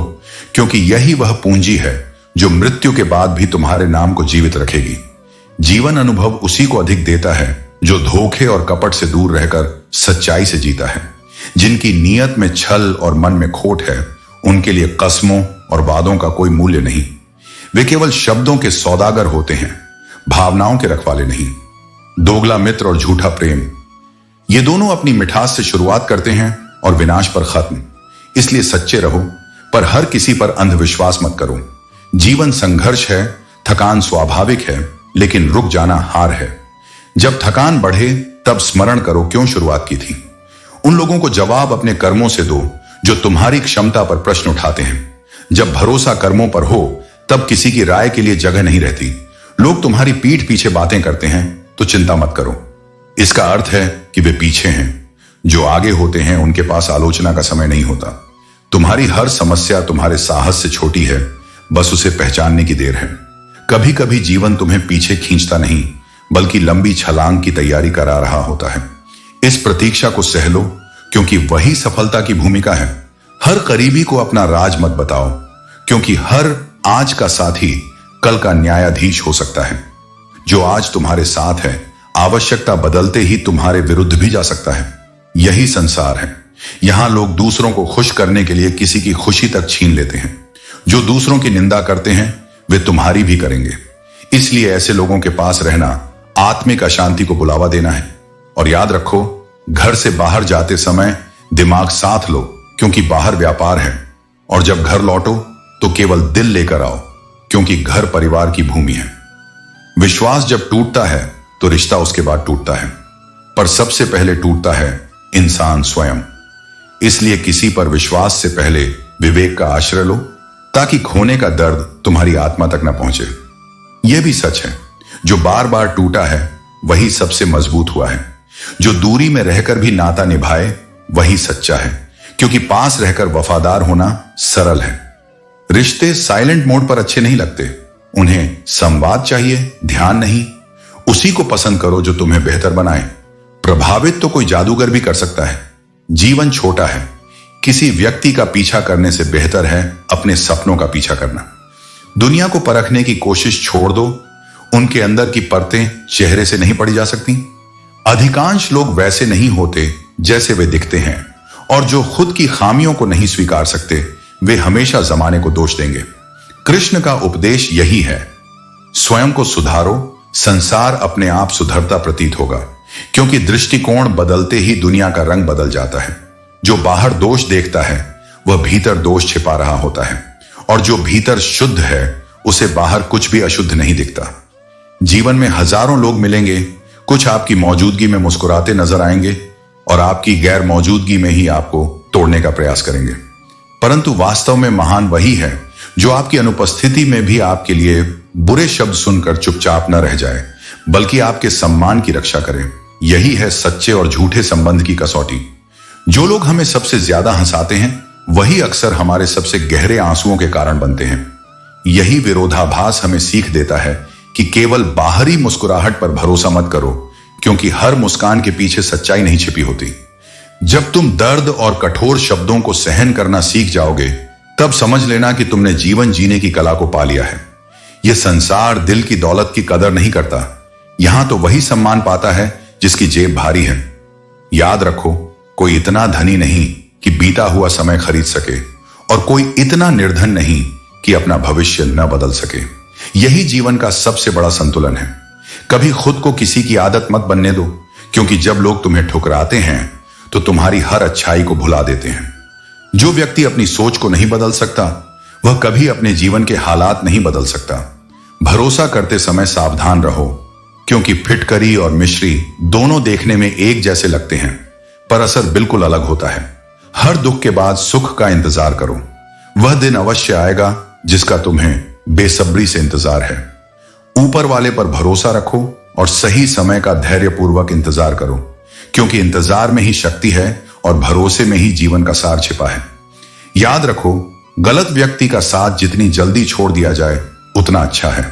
क्योंकि यही वह पूंजी है जो मृत्यु के बाद भी तुम्हारे नाम को जीवित रखेगी। जीवन अनुभव उसी को अधिक देता है जो धोखे और कपट से दूर रहकर सच्चाई से जीता है। जिनकी नीयत में छल और मन में खोट है, उनके लिए कस्मों और वादों का कोई मूल्य नहीं। वे केवल शब्दों के सौदागर होते हैं, भावनाओं के रखवाले नहीं। दोगला मित्र और झूठा प्रेम, ये दोनों अपनी मिठास से शुरुआत करते हैं और विनाश पर खत्म। इसलिए सच्चे रहो, पर हर किसी पर अंधविश्वास मत करो। जीवन संघर्ष है, थकान स्वाभाविक है, लेकिन रुक जाना हार है। जब थकान बढ़े तब स्मरण करो क्यों शुरुआत की थी। उन लोगों को जवाब अपने कर्मों से दो जो तुम्हारी क्षमता पर प्रश्न उठाते हैं। जब भरोसा कर्मों पर हो तब किसी की राय के लिए जगह नहीं रहती। लोग तुम्हारी पीठ पीछे बातें करते हैं तो चिंता मत करो। इसका अर्थ है कि वे पीछे हैं। जो आगे होते हैं उनके पास आलोचना का समय नहीं होता। तुम्हारी हर समस्या तुम्हारे साहस से छोटी है, बस उसे पहचानने की देर है। कभी कभी जीवन तुम्हें पीछे खींचता नहीं, बल्कि लंबी छलांग की तैयारी करा रहा होता है। इस प्रतीक्षा को सह लो, क्योंकि वही सफलता की भूमिका है। हर करीबी को अपना राज मत बताओ, क्योंकि हर आज का साथी कल का न्यायाधीश हो सकता है। जो आज तुम्हारे साथ है, आवश्यकता बदलते ही तुम्हारे विरुद्ध भी जा सकता है। यही संसार है। यहां लोग दूसरों को खुश करने के लिए किसी की खुशी तक छीन लेते हैं। जो दूसरों की निंदा करते हैं वे तुम्हारी भी करेंगे। इसलिए ऐसे लोगों के पास रहना आत्मिक अशांति को बुलावा देना है। और याद रखो, घर से बाहर जाते समय दिमाग साथ लो, क्योंकि बाहर व्यापार है। और जब घर लौटो तो केवल दिल लेकर आओ, क्योंकि घर परिवार की भूमि है। विश्वास जब टूटता है तो रिश्ता उसके बाद टूटता है, पर सबसे पहले टूटता है इंसान स्वयं। इसलिए किसी पर विश्वास से पहले विवेक का आश्रय लो, ताकि खोने का दर्द तुम्हारी आत्मा तक न पहुंचे। यह भी सच है, जो बार बार टूटा है वही सबसे मजबूत हुआ है। जो दूरी में रहकर भी नाता निभाए वही सच्चा है, क्योंकि पास रहकर वफादार होना सरल है। रिश्ते साइलेंट मोड पर अच्छे नहीं लगते। उन्हें संवाद चाहिए, ध्यान नहीं। उसी को पसंद करो जो तुम्हें बेहतर बनाए। प्रभावित तो कोई जादूगर भी कर सकता है। जीवन छोटा है। किसी व्यक्ति का पीछा करने से बेहतर है अपने सपनों का पीछा करना। दुनिया को परखने की कोशिश छोड़ दो। उनके अंदर की परतें चेहरे से नहीं पढ़ी जा सकती। अधिकांश लोग वैसे नहीं होते जैसे वे दिखते हैं, और जो खुद की खामियों को नहीं स्वीकार सकते वे हमेशा जमाने को दोष देंगे। कृष्ण का उपदेश यही है, स्वयं को सुधारो, संसार अपने आप सुधरता प्रतीत होगा। क्योंकि दृष्टिकोण बदलते ही दुनिया का रंग बदल जाता है। जो बाहर दोष देखता है वह भीतर दोष छिपा रहा होता है, और जो भीतर शुद्ध है उसे बाहर कुछ भी अशुद्ध नहीं दिखता। जीवन में हजारों लोग मिलेंगे, कुछ आपकी मौजूदगी में मुस्कुराते नजर आएंगे और आपकी गैर मौजूदगी में ही आपको तोड़ने का प्रयास करेंगे। परंतु वास्तव में महान वही है जो आपकी अनुपस्थिति में भी आपके लिए बुरे शब्द सुनकर चुपचाप न रह जाए, बल्कि आपके सम्मान की रक्षा करे। यही है सच्चे और झूठे संबंध की कसौटी। जो लोग हमें सबसे ज्यादा हंसाते हैं वही अक्सर हमारे सबसे गहरे आंसुओं के कारण बनते हैं। यही विरोधाभास हमें सीख देता है कि केवल बाहरी मुस्कुराहट पर भरोसा मत करो, क्योंकि हर मुस्कान के पीछे सच्चाई नहीं छिपी होती। जब तुम दर्द और कठोर शब्दों को सहन करना सीख जाओगे, तब समझ लेना कि तुमने जीवन जीने की कला को पा लिया है। यह संसार दिल की दौलत की कदर नहीं करता। यहां तो वही सम्मान पाता है जिसकी जेब भारी है। याद रखो, कोई इतना धनी नहीं कि बीता हुआ समय खरीद सके, और कोई इतना निर्धन नहीं कि अपना भविष्य न बदल सके। यही जीवन का सबसे बड़ा संतुलन है। कभी खुद को किसी की आदत मत बनने दो, क्योंकि जब लोग तुम्हें ठुकराते हैं तो तुम्हारी हर अच्छाई को भुला देते हैं। जो व्यक्ति अपनी सोच को नहीं बदल सकता, वह कभी अपने जीवन के हालात नहीं बदल सकता। भरोसा करते समय सावधान रहो, क्योंकि फिटकरी और मिश्री दोनों देखने में एक जैसे लगते हैं, पर असर बिल्कुल अलग होता है। हर दुख के बाद सुख का इंतजार करो। वह दिन अवश्य आएगा जिसका तुम्हें बेसब्री से इंतजार है। ऊपर वाले पर भरोसा रखो और सही समय का धैर्यपूर्वक इंतजार करो, क्योंकि इंतजार में ही शक्ति है और भरोसे में ही जीवन का सार छिपा है। याद रखो, गलत व्यक्ति का साथ जितनी जल्दी छोड़ दिया जाए उतना अच्छा है।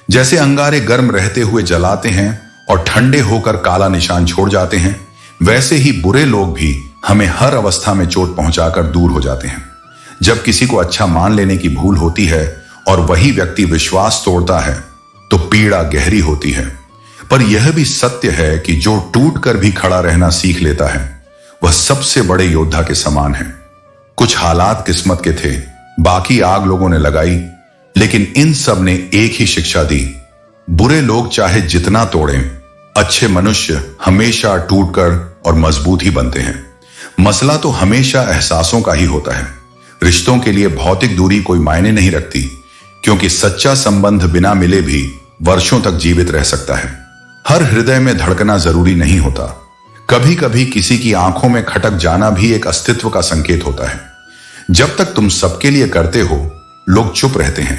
जैसे अंगारे गर्म रहते हुए जलाते हैं और ठंडे होकर काला निशान छोड़ जाते हैं, वैसे ही बुरे लोग भी हमें हर अवस्था में चोट पहुंचाकर दूर हो जाते हैं। जब किसी को अच्छा मान लेने की भूल होती है और वही व्यक्ति विश्वास तोड़ता है, तो पीड़ा गहरी होती है। पर यह भी सत्य है कि जो टूट कर भी खड़ा रहना सीख लेता है, वह सबसे बड़े योद्धा के समान है। कुछ हालात किस्मत के थे, बाकी आग लोगों ने लगाई, लेकिन इन सब ने एक ही शिक्षा दी। बुरे लोग चाहे जितना तोड़ें, अच्छे मनुष्य हमेशा टूटकर और मजबूत ही बनते हैं। मसला तो हमेशा एहसासों का ही होता है। रिश्तों के लिए भौतिक दूरी कोई मायने नहीं रखती, क्योंकि सच्चा संबंध बिना मिले भी वर्षों तक जीवित रह सकता है। हर हृदय में धड़कना जरूरी नहीं होता। कभी कभी किसी की आंखों में खटक जाना भी एक अस्तित्व का संकेत होता है। जब तक तुम सबके लिए करते हो, लोग चुप रहते हैं,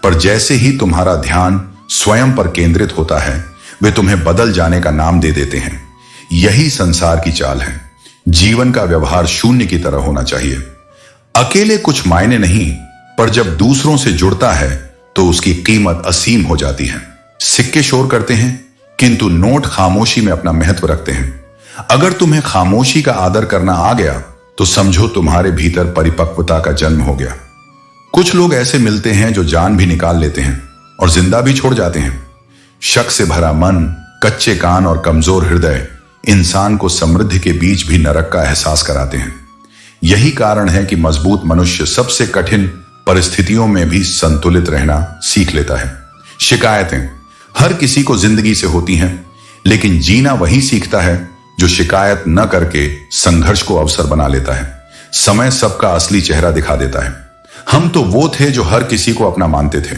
पर जैसे ही तुम्हारा ध्यान स्वयं पर केंद्रित होता है, वे तुम्हें बदल जाने का नाम दे देते हैं। यही संसार की चाल है। जीवन का व्यवहार शून्य की तरह होना चाहिए। अकेले कुछ मायने नहीं, पर जब दूसरों से जुड़ता है तो उसकी कीमत असीम हो जाती है। सिक्के शोर करते हैं, किंतु नोट खामोशी में अपना महत्व रखते हैं। अगर तुम्हें खामोशी का आदर करना आ गया, तो समझो तुम्हारे भीतर परिपक्वता का जन्म हो गया। कुछ लोग ऐसे मिलते हैं जो जान भी निकाल लेते हैं और जिंदा भी छोड़ जाते हैं। शक से भरा मन, कच्चे कान और कमजोर हृदय इंसान को समृद्धि के बीच भी नरक का एहसास कराते हैं। यही कारण है कि मजबूत मनुष्य सबसे कठिन परिस्थितियों में भी संतुलित रहना सीख लेता है। शिकायतें हर किसी को जिंदगी से होती हैं, लेकिन जीना वही सीखता है जो शिकायत न करके संघर्ष को अवसर बना लेता है। समय सबका असली चेहरा दिखा देता है। हम तो वो थे जो हर किसी को अपना मानते थे,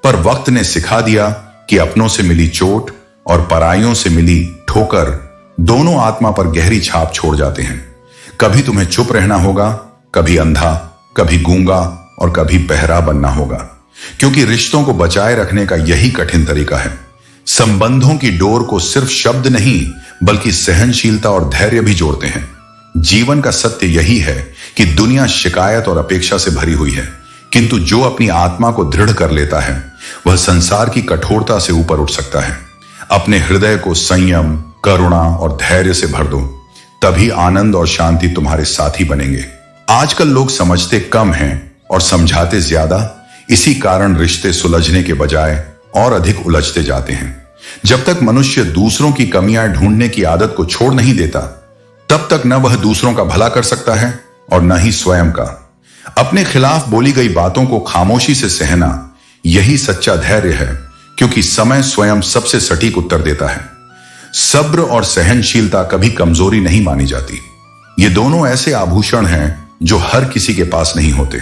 पर वक्त ने सिखा दिया कि अपनों से मिली चोट और पराइयों से मिली ठोकर दोनों आत्मा पर गहरी छाप छोड़ जाते हैं। कभी तुम्हें चुप रहना होगा, कभी अंधा, कभी गूंगा और कभी बहरा बनना होगा, क्योंकि रिश्तों को बचाए रखने का यही कठिन तरीका है। संबंधों की डोर को सिर्फ शब्द नहीं, बल्कि सहनशीलता और धैर्य भी जोड़ते हैं। जीवन का सत्य यही है कि दुनिया शिकायत और अपेक्षा से भरी हुई है, किंतु जो अपनी आत्मा को दृढ़ कर लेता है, वह संसार की कठोरता से ऊपर उठ सकता है। अपने हृदय को संयम, करुणा और धैर्य से भर दो, तभी आनंद और शांति तुम्हारे साथी बनेंगे। आजकल लोग समझते कम हैं और समझाते ज्यादा। इसी कारण रिश्ते सुलझने के बजाय और अधिक उलझते जाते हैं। जब तक मनुष्य दूसरों की कमियां ढूंढने की आदत को छोड़ नहीं देता, तब तक न वह दूसरों का भला कर सकता है और न ही स्वयं का। अपने खिलाफ बोली गई बातों को खामोशी से सहना, यही सच्चा धैर्य है, क्योंकि समय स्वयं सबसे सटीक उत्तर देता है। सब्र और सहनशीलता कभी कमजोरी नहीं मानी जाती। ये दोनों ऐसे आभूषण हैं जो हर किसी के पास नहीं होते।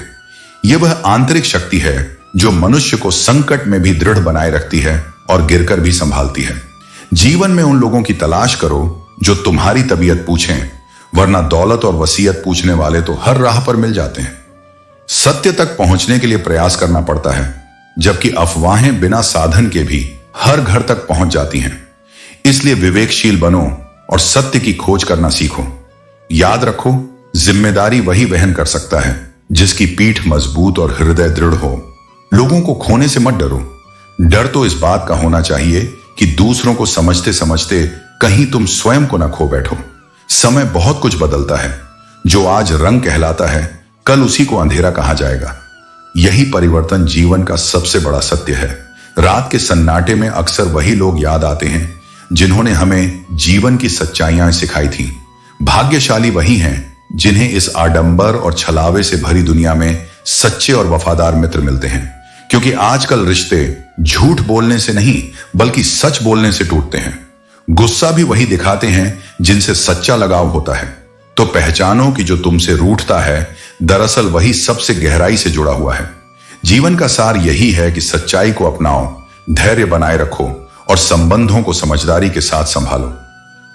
ये वह आंतरिक शक्ति है जो मनुष्य को संकट में भी दृढ़ बनाए रखती है और गिरकर भी संभालती है। जीवन में उन लोगों की तलाश करो जो तुम्हारी तबीयत पूछें, वरना दौलत और वसीयत पूछने वाले तो हर राह पर मिल जाते हैं। सत्य तक पहुंचने के लिए प्रयास करना पड़ता है, जबकि अफवाहें बिना साधन के भी हर घर तक पहुंच जाती हैं। इसलिए विवेकशील बनो और सत्य की खोज करना सीखो। याद रखो, जिम्मेदारी वही वहन कर सकता है जिसकी पीठ मजबूत और हृदय दृढ़ हो। लोगों को खोने से मत डरो। डर तो इस बात का होना चाहिए कि दूसरों को समझते समझते कहीं तुम स्वयं को न खो बैठो। समय बहुत कुछ बदलता है। जो आज रंग कहलाता है, कल उसी को अंधेरा कहा जाएगा। यही परिवर्तन जीवन का सबसे बड़ा सत्य है। रात के सन्नाटे में अक्सर वही लोग याद आते हैं जिन्होंने हमें जीवन की सच्चाइयां सिखाई थीं। भाग्यशाली वही हैं जिन्हें इस आडंबर और छलावे से भरी दुनिया में सच्चे और वफादार मित्र मिलते हैं, क्योंकि आजकल रिश्ते झूठ बोलने से नहीं बल्कि सच बोलने से टूटते हैं। गुस्सा भी वही दिखाते हैं जिनसे सच्चा लगाव होता है। तो पहचानो कि जो तुमसे रूठता है दरअसल वही सबसे गहराई से जुड़ा हुआ है। जीवन का सार यही है कि सच्चाई को अपनाओ, धैर्य बनाए रखो और संबंधों को समझदारी के साथ संभालो।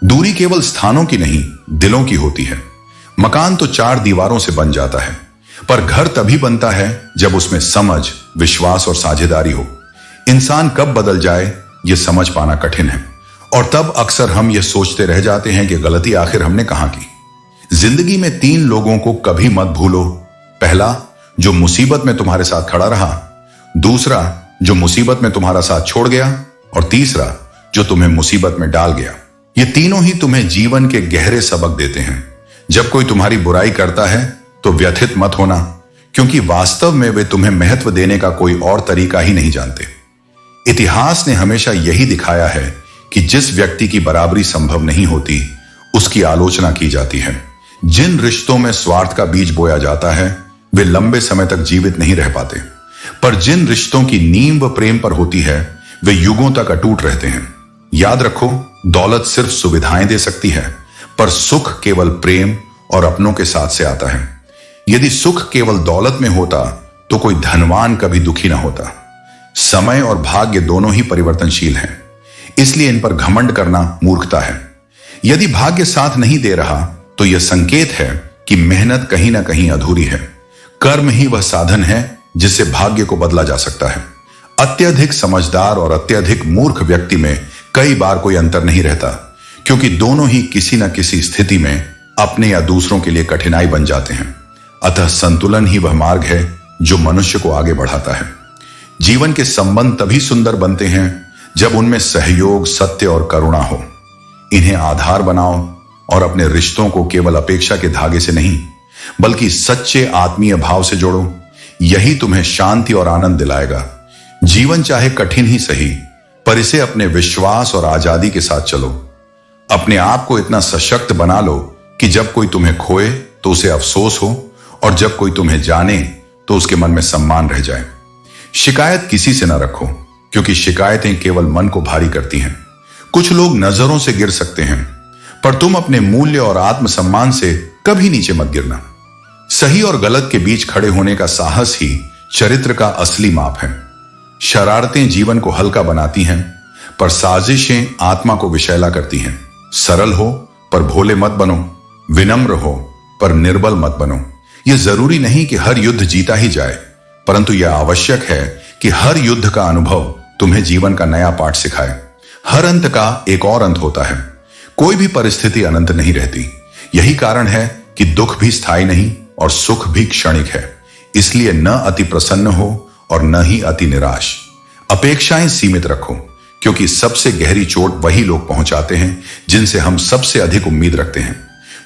दूरी केवल स्थानों की नहीं, दिलों की होती है। मकान तो 4 दीवारों से बन जाता है, पर घर तभी बनता है जब उसमें समझ, विश्वास और साझेदारी हो। इंसान कब बदल जाए यह समझ पाना कठिन है, और तब अक्सर हम यह सोचते रह जाते हैं कि गलती आखिर हमने कहां की। जिंदगी में 3 लोगों को कभी मत भूलो। पहला, जो मुसीबत में तुम्हारे साथ खड़ा रहा। दूसरा, जो मुसीबत में तुम्हारा साथ छोड़ गया। और तीसरा, जो तुम्हें मुसीबत में डाल गया। ये तीनों ही तुम्हें जीवन के गहरे सबक देते हैं। जब कोई तुम्हारी बुराई करता है तो व्यथित मत होना, क्योंकि वास्तव में वे तुम्हें महत्व देने का कोई और तरीका ही नहीं जानते। इतिहास ने हमेशा यही दिखाया है कि जिस व्यक्ति की बराबरी संभव नहीं होती उसकी आलोचना की जाती है। जिन रिश्तों में स्वार्थ का बीज बोया जाता है वे लंबे समय तक जीवित नहीं रह पाते, पर जिन रिश्तों की नींव प्रेम पर होती है वे युगों तक अटूट रहते हैं। याद रखो, दौलत सिर्फ सुविधाएं दे सकती है, पर सुख केवल प्रेम और अपनों के साथ से आता है। यदि सुख केवल दौलत में होता तो कोई धनवान कभी दुखी ना होता। समय और भाग्य दोनों ही परिवर्तनशील हैं, इसलिए इन पर घमंड करना मूर्खता है। यदि भाग्य साथ नहीं दे रहा तो यह संकेत है कि मेहनत कहीं ना कहीं अधूरी है। कर्म ही वह साधन है जिससे भाग्य को बदला जा सकता है। अत्यधिक समझदार और अत्यधिक मूर्ख व्यक्ति में कई बार कोई अंतर नहीं रहता, क्योंकि दोनों ही किसी न किसी स्थिति में अपने या दूसरों के लिए कठिनाई बन जाते हैं। अतः संतुलन ही वह मार्ग है जो मनुष्य को आगे बढ़ाता है। जीवन के संबंध तभी सुंदर बनते हैं जब उनमें सहयोग, सत्य और करुणा हो। इन्हें आधार बनाओ और अपने रिश्तों को केवल अपेक्षा के धागे से नहीं बल्कि सच्चे आत्मीय भाव से जोड़ो। यही तुम्हें शांति और आनंद दिलाएगा। जीवन चाहे कठिन ही सही, पर इसे अपने विश्वास और आजादी के साथ चलो। अपने आप को इतना सशक्त बना लो कि जब कोई तुम्हें खोए तो उसे अफसोस हो, और जब कोई तुम्हें जाने तो उसके मन में सम्मान रह जाए। शिकायत किसी से ना रखो, क्योंकि शिकायतें केवल मन को भारी करती हैं। कुछ लोग नजरों से गिर सकते हैं, पर तुम अपने मूल्य और आत्मसम्मान से कभी नीचे मत गिरना। सही और गलत के बीच खड़े होने का साहस ही चरित्र का असली माप है। शरारतें जीवन को हल्का बनाती हैं, पर साजिशें आत्मा को विषैला करती हैं। सरल हो पर भोले मत बनो, विनम्र हो पर निर्बल मत बनो। यह जरूरी नहीं कि हर युद्ध जीता ही जाए, परंतु यह आवश्यक है कि हर युद्ध का अनुभव तुम्हें जीवन का नया पाठ सिखाए। हर अंत का एक और अंत होता है। कोई भी परिस्थिति अनंत नहीं रहती। यही कारण है कि दुख भी स्थायी नहीं और सुख भी क्षणिक है। इसलिए न अति प्रसन्न हो और न ही अति निराश। अपेक्षाएं सीमित रखो, क्योंकि सबसे गहरी चोट वही लोग पहुंचाते हैं जिनसे हम सबसे अधिक उम्मीद रखते हैं।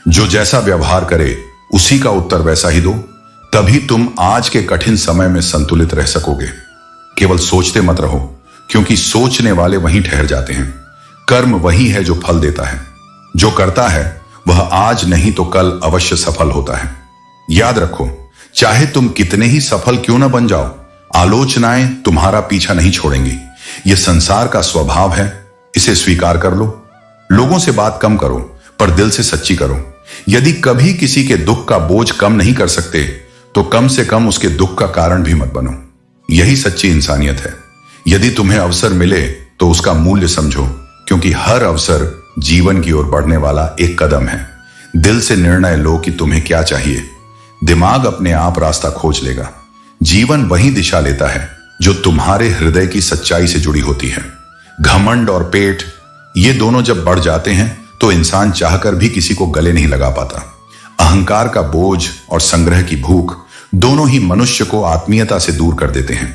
जो जैसा व्यवहार करे उसी का उत्तर वैसा ही दो, तभी तुम आज के कठिन समय में संतुलित रह सकोगे। केवल सोचते मत रहो, क्योंकि सोचने वाले वहीं ठहर जाते हैं। कर्म वही है जो फल देता है। जो करता है वह आज नहीं तो कल अवश्य सफल होता है। याद रखो, चाहे तुम कितने ही सफल क्यों न बन जाओ, आलोचनाएं तुम्हारा पीछा नहीं छोड़ेंगी। यह संसार का स्वभाव है, इसे स्वीकार कर लो। लोगों से बात कम करो, पर दिल से सच्ची करो। यदि कभी किसी के दुख का बोझ कम नहीं कर सकते तो कम से कम उसके दुख का कारण भी मत बनो। यही सच्ची इंसानियत है। यदि तुम्हें अवसर मिले तो उसका मूल्य समझो, क्योंकि हर अवसर जीवन की ओर बढ़ने वाला एक कदम है। दिल से निर्णय लो कि तुम्हें क्या चाहिए। दिमाग अपने आप रास्ता खोज लेगा। जीवन वही दिशा लेता है जो तुम्हारे हृदय की सच्चाई से जुड़ी होती है। घमंड और पेट, ये दोनों जब बढ़ जाते हैं तो इंसान चाहकर भी किसी को गले नहीं लगा पाता। अहंकार का बोझ और संग्रह की भूख दोनों ही मनुष्य को आत्मीयता से दूर कर देते हैं।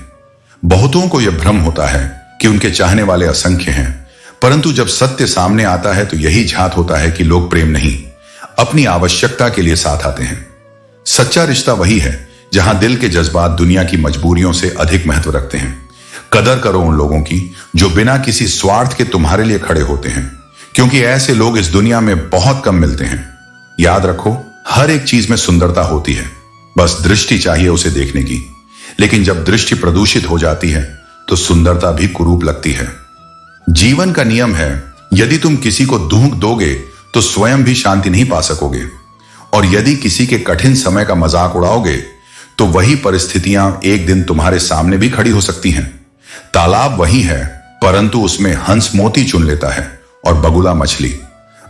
बहुतों को यह भ्रम होता है कि उनके चाहने वाले असंख्य हैं, परंतु जब सत्य सामने आता है तो यही झात होता है कि लोग प्रेम नहीं, अपनी आवश्यकता के लिए साथ आते हैं। सच्चा रिश्ता वही है जहां दिल के जज्बात दुनिया की मजबूरियों से अधिक महत्व रखते हैं। कदर करो उन लोगों की जो बिना किसी स्वार्थ के तुम्हारे लिए खड़े होते हैं, क्योंकि ऐसे लोग इस दुनिया में बहुत कम मिलते हैं। याद रखो, हर एक चीज में सुंदरता होती है, बस दृष्टि चाहिए उसे देखने की। लेकिन जब दृष्टि प्रदूषित हो जाती है तो सुंदरता भी कुरूप लगती है। जीवन का नियम है, यदि तुम किसी को दुख दोगे तो स्वयं भी शांति नहीं पा सकोगे, और यदि किसी के कठिन समय का मजाक उड़ाओगे तो वही परिस्थितियां एक दिन तुम्हारे सामने भी खड़ी हो सकती हैं। तालाब वही है, परंतु उसमें हंस मोती चुन लेता है और बगुला मछली।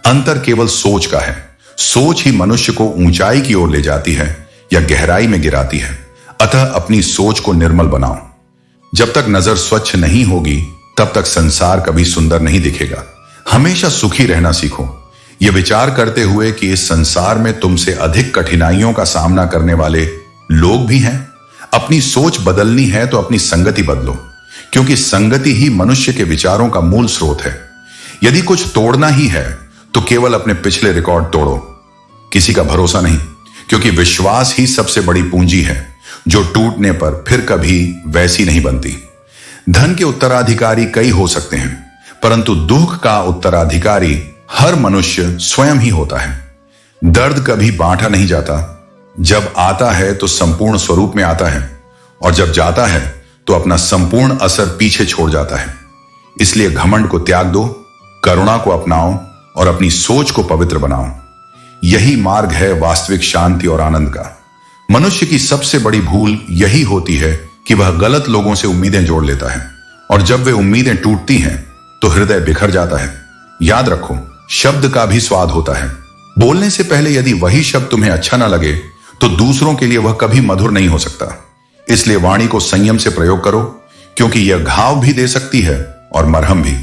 अंतर केवल सोच का है। सोच ही मनुष्य को ऊंचाई की ओर ले जाती है या गहराई में गिराती है। अतः अपनी सोच को निर्मल बनाओ। जब तक नजर स्वच्छ नहीं होगी तब तक संसार कभी सुंदर नहीं दिखेगा। हमेशा सुखी रहना सीखो, यह विचार करते हुए कि इस संसार में तुमसे अधिक कठिनाइयों का सामना करने वाले लोग भी हैं। अपनी सोच बदलनी है तो अपनी संगति बदलो, क्योंकि संगति ही मनुष्य के विचारों का मूल स्रोत है। यदि कुछ तोड़ना ही है तो केवल अपने पिछले रिकॉर्ड तोड़ो, किसी का भरोसा नहीं, क्योंकि विश्वास ही सबसे बड़ी पूंजी है जो टूटने पर फिर कभी वैसी नहीं बनती। धन के उत्तराधिकारी कई हो सकते हैं, परंतु दुख का उत्तराधिकारी हर मनुष्य स्वयं ही होता है। दर्द कभी बांटा नहीं जाता, जब आता है तो संपूर्ण स्वरूप में आता है, और जब जाता है तो अपना संपूर्ण असर पीछे छोड़ जाता है। इसलिए घमंड को त्याग दो, करुणा को अपनाओ और अपनी सोच को पवित्र बनाओ। यही मार्ग है वास्तविक शांति और आनंद का। मनुष्य की सबसे बड़ी भूल यही होती है कि वह गलत लोगों से उम्मीदें जोड़ लेता है, और जब वे उम्मीदें टूटती हैं तो हृदय बिखर जाता है। याद रखो, शब्द का भी स्वाद होता है। बोलने से पहले यदि वही शब्द तुम्हें अच्छा ना लगे तो दूसरों के लिए वह कभी मधुर नहीं हो सकता। इसलिए वाणी को संयम से प्रयोग करो, क्योंकि यह घाव भी दे सकती है और मरहम भी।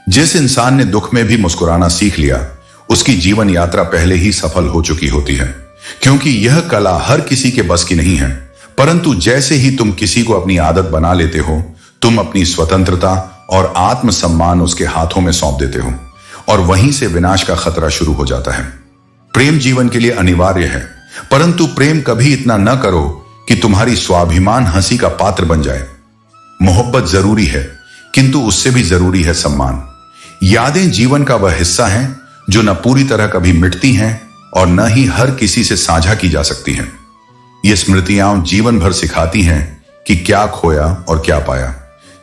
जिस इंसान ने दुख में भी मुस्कुराना सीख लिया, उसकी जीवन यात्रा पहले ही सफल हो चुकी होती है, क्योंकि यह कला हर किसी के बस की नहीं है। परंतु जैसे ही तुम किसी को अपनी आदत बना लेते हो, तुम अपनी स्वतंत्रता और आत्मसम्मान उसके हाथों में सौंप देते हो, और वहीं से विनाश का खतरा शुरू हो जाता है। प्रेम जीवन के लिए अनिवार्य है, परंतु प्रेम कभी इतना न करो कि तुम्हारी स्वाभिमान हंसी का पात्र बन जाए। मोहब्बत जरूरी है, किंतु उससे भी जरूरी है सम्मान। यादें जीवन का वह हिस्सा हैं जो न पूरी तरह कभी मिटती हैं और न ही हर किसी से साझा की जा सकती हैं। ये स्मृतियां जीवन भर सिखाती हैं कि क्या खोया और क्या पाया।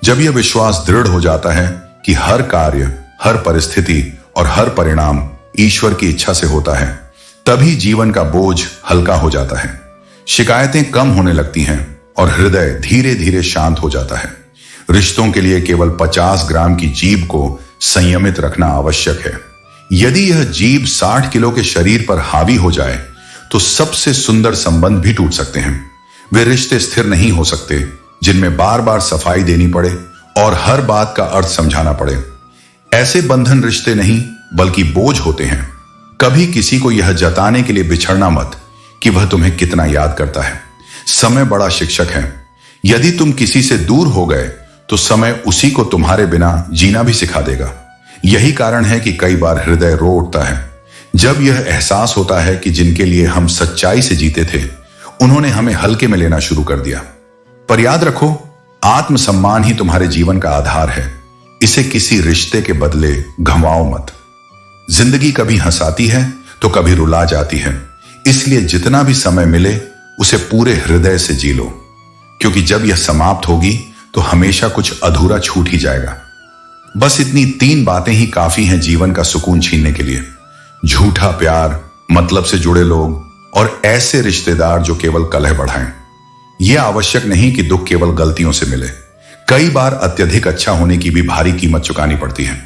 जब यह विश्वास दृढ़ हो जाता है कि हर कार्य, हर परिस्थिति और हर परिणाम ईश्वर की इच्छा से होता है, तभी जीवन का बोझ हल्का हो जाता है। शिकायतें कम होने लगती हैं और हृदय धीरे धीरे शांत हो जाता है। रिश्तों के लिए केवल 50 ग्राम की जीभ को संयमित रखना आवश्यक है। यदि यह जीभ 60 किलो के शरीर पर हावी हो जाए तो सबसे सुंदर संबंध भी टूट सकते हैं। वे रिश्ते स्थिर नहीं हो सकते जिनमें बार बार सफाई देनी पड़े और हर बात का अर्थ समझाना पड़े। ऐसे बंधन रिश्ते नहीं बल्कि बोझ होते हैं। कभी किसी को यह जताने के लिए बिछड़ना मत कि वह तुम्हें कितना याद करता है। समय बड़ा शिक्षक है। यदि तुम किसी से दूर हो गए तो समय उसी को तुम्हारे बिना जीना भी सिखा देगा। यही कारण है कि कई बार हृदय रो उठता है जब यह एहसास होता है कि जिनके लिए हम सच्चाई से जीते थे, उन्होंने हमें हल्के में लेना शुरू कर दिया। पर याद रखो, आत्मसम्मान ही तुम्हारे जीवन का आधार है। इसे किसी रिश्ते के बदले गंवाओ मत। जिंदगी कभी हंसाती है तो कभी रुला जाती है, इसलिए जितना भी समय मिले उसे पूरे हृदय से जी लो, क्योंकि जब यह समाप्त होगी तो हमेशा कुछ अधूरा छूट ही जाएगा। बस इतनी 3 बातें ही काफी हैं जीवन का सुकून छीनने के लिए: झूठा प्यार, मतलब से जुड़े लोग और ऐसे रिश्तेदार जो केवल कलह बढ़ाएं। यह आवश्यक नहीं कि दुख केवल गलतियों से मिले। कई बार अत्यधिक अच्छा होने की भी भारी कीमत चुकानी पड़ती है।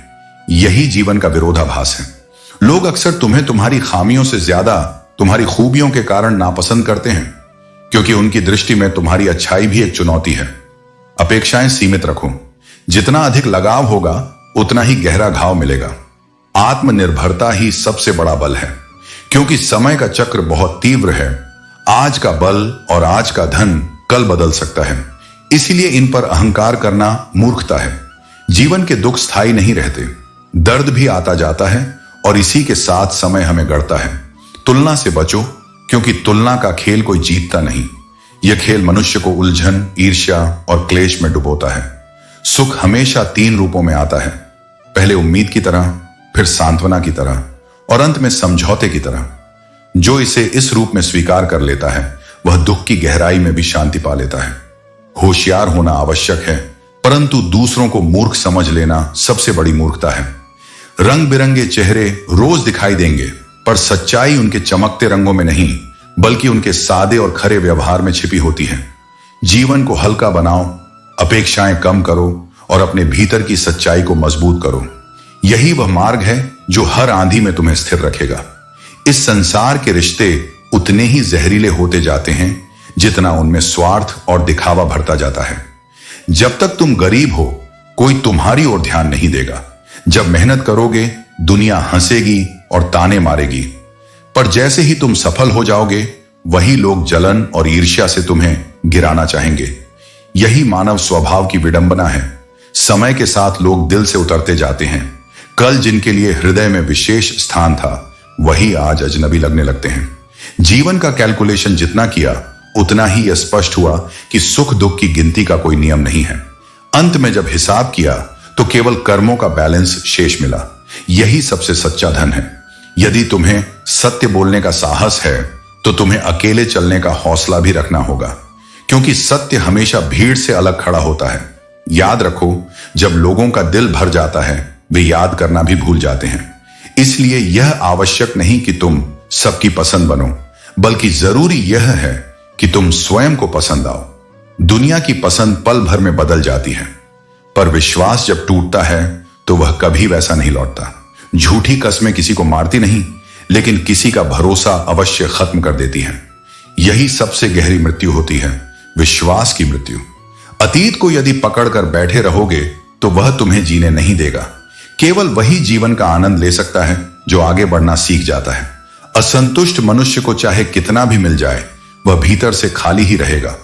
यही जीवन का विरोधाभास है। लोग अक्सर तुम्हें तुम्हारी खामियों से ज्यादा तुम्हारी खूबियों के कारण नापसंद करते हैं, क्योंकि उनकी दृष्टि में तुम्हारी अच्छाई भी एक चुनौती है। अपेक्षाएं सीमित रखो। जितना अधिक लगाव होगा उतना ही गहरा घाव मिलेगा। आत्मनिर्भरता ही सबसे बड़ा बल है, क्योंकि समय का चक्र बहुत तीव्र है। आज का बल और आज का धन कल बदल सकता है, इसीलिए इन पर अहंकार करना मूर्खता है। जीवन के दुख स्थायी नहीं रहते। दर्द भी आता जाता है और इसी के साथ समय हमें गढ़ता है। तुलना से बचो, क्योंकि तुलना का खेल कोई जीतता नहीं। यह खेल मनुष्य को उलझन, ईर्ष्या और क्लेश में डुबोता है। सुख हमेशा 3 रूपों में आता है, पहले उम्मीद की तरह, फिर सांत्वना की तरह और अंत में समझौते की तरह। जो इसे इस रूप में स्वीकार कर लेता है वह दुख की गहराई में भी शांति पा लेता है। होशियार होना आवश्यक है, परंतु दूसरों को मूर्ख समझ लेना सबसे बड़ी मूर्खता है। रंग बिरंगे चेहरे रोज दिखाई देंगे, पर सच्चाई उनके चमकते रंगों में नहीं, बल्कि उनके सादे और खरे व्यवहार में छिपी होती है। जीवन को हल्का बनाओ, अपेक्षाएं कम करो और अपने भीतर की सच्चाई को मजबूत करो। यही वह मार्ग है जो हर आंधी में तुम्हें स्थिर रखेगा। इस संसार के रिश्ते उतने ही जहरीले होते जाते हैं जितना उनमें स्वार्थ और दिखावा भरता जाता है। जब तक तुम गरीब हो, कोई तुम्हारी ओर ध्यान नहीं देगा। जब मेहनत करोगे, दुनिया हंसेगी और ताने मारेगी। पर जैसे ही तुम सफल हो जाओगे, वही लोग जलन और ईर्ष्या से तुम्हें गिराना चाहेंगे। यही मानव स्वभाव की विडंबना है। समय के साथ लोग दिल से उतरते जाते हैं। कल जिनके लिए हृदय में विशेष स्थान था, वही आज अजनबी लगने लगते हैं। जीवन का कैलकुलेशन जितना किया, उतना ही यह स्पष्ट हुआ कि सुख दुख की गिनती का कोई नियम नहीं है। अंत में जब हिसाब किया तो केवल कर्मों का बैलेंस शेष मिला। यही सबसे सच्चा धन है। यदि तुम्हें सत्य बोलने का साहस है, तो तुम्हें अकेले चलने का हौसला भी रखना होगा, क्योंकि सत्य हमेशा भीड़ से अलग खड़ा होता है। याद रखो, जब लोगों का दिल भर जाता है, वे याद करना भी भूल जाते हैं। इसलिए यह आवश्यक नहीं कि तुम सबकी पसंद बनो, बल्कि जरूरी यह है कि तुम स्वयं को पसंद आओ। दुनिया की पसंद पल भर में बदल जाती है, पर विश्वास जब टूटता है तो वह कभी वैसा नहीं लौटता। झूठी कस्में किसी को मारती नहीं, लेकिन किसी का भरोसा अवश्य खत्म कर देती हैं। यही सबसे गहरी मृत्यु होती है, विश्वास की मृत्यु। अतीत को यदि पकड़कर बैठे रहोगे तो वह तुम्हें जीने नहीं देगा। केवल वही जीवन का आनंद ले सकता है जो आगे बढ़ना सीख जाता है। असंतुष्ट मनुष्य को चाहे कितना भी मिल जाए, वह भीतर से खाली ही रहेगा।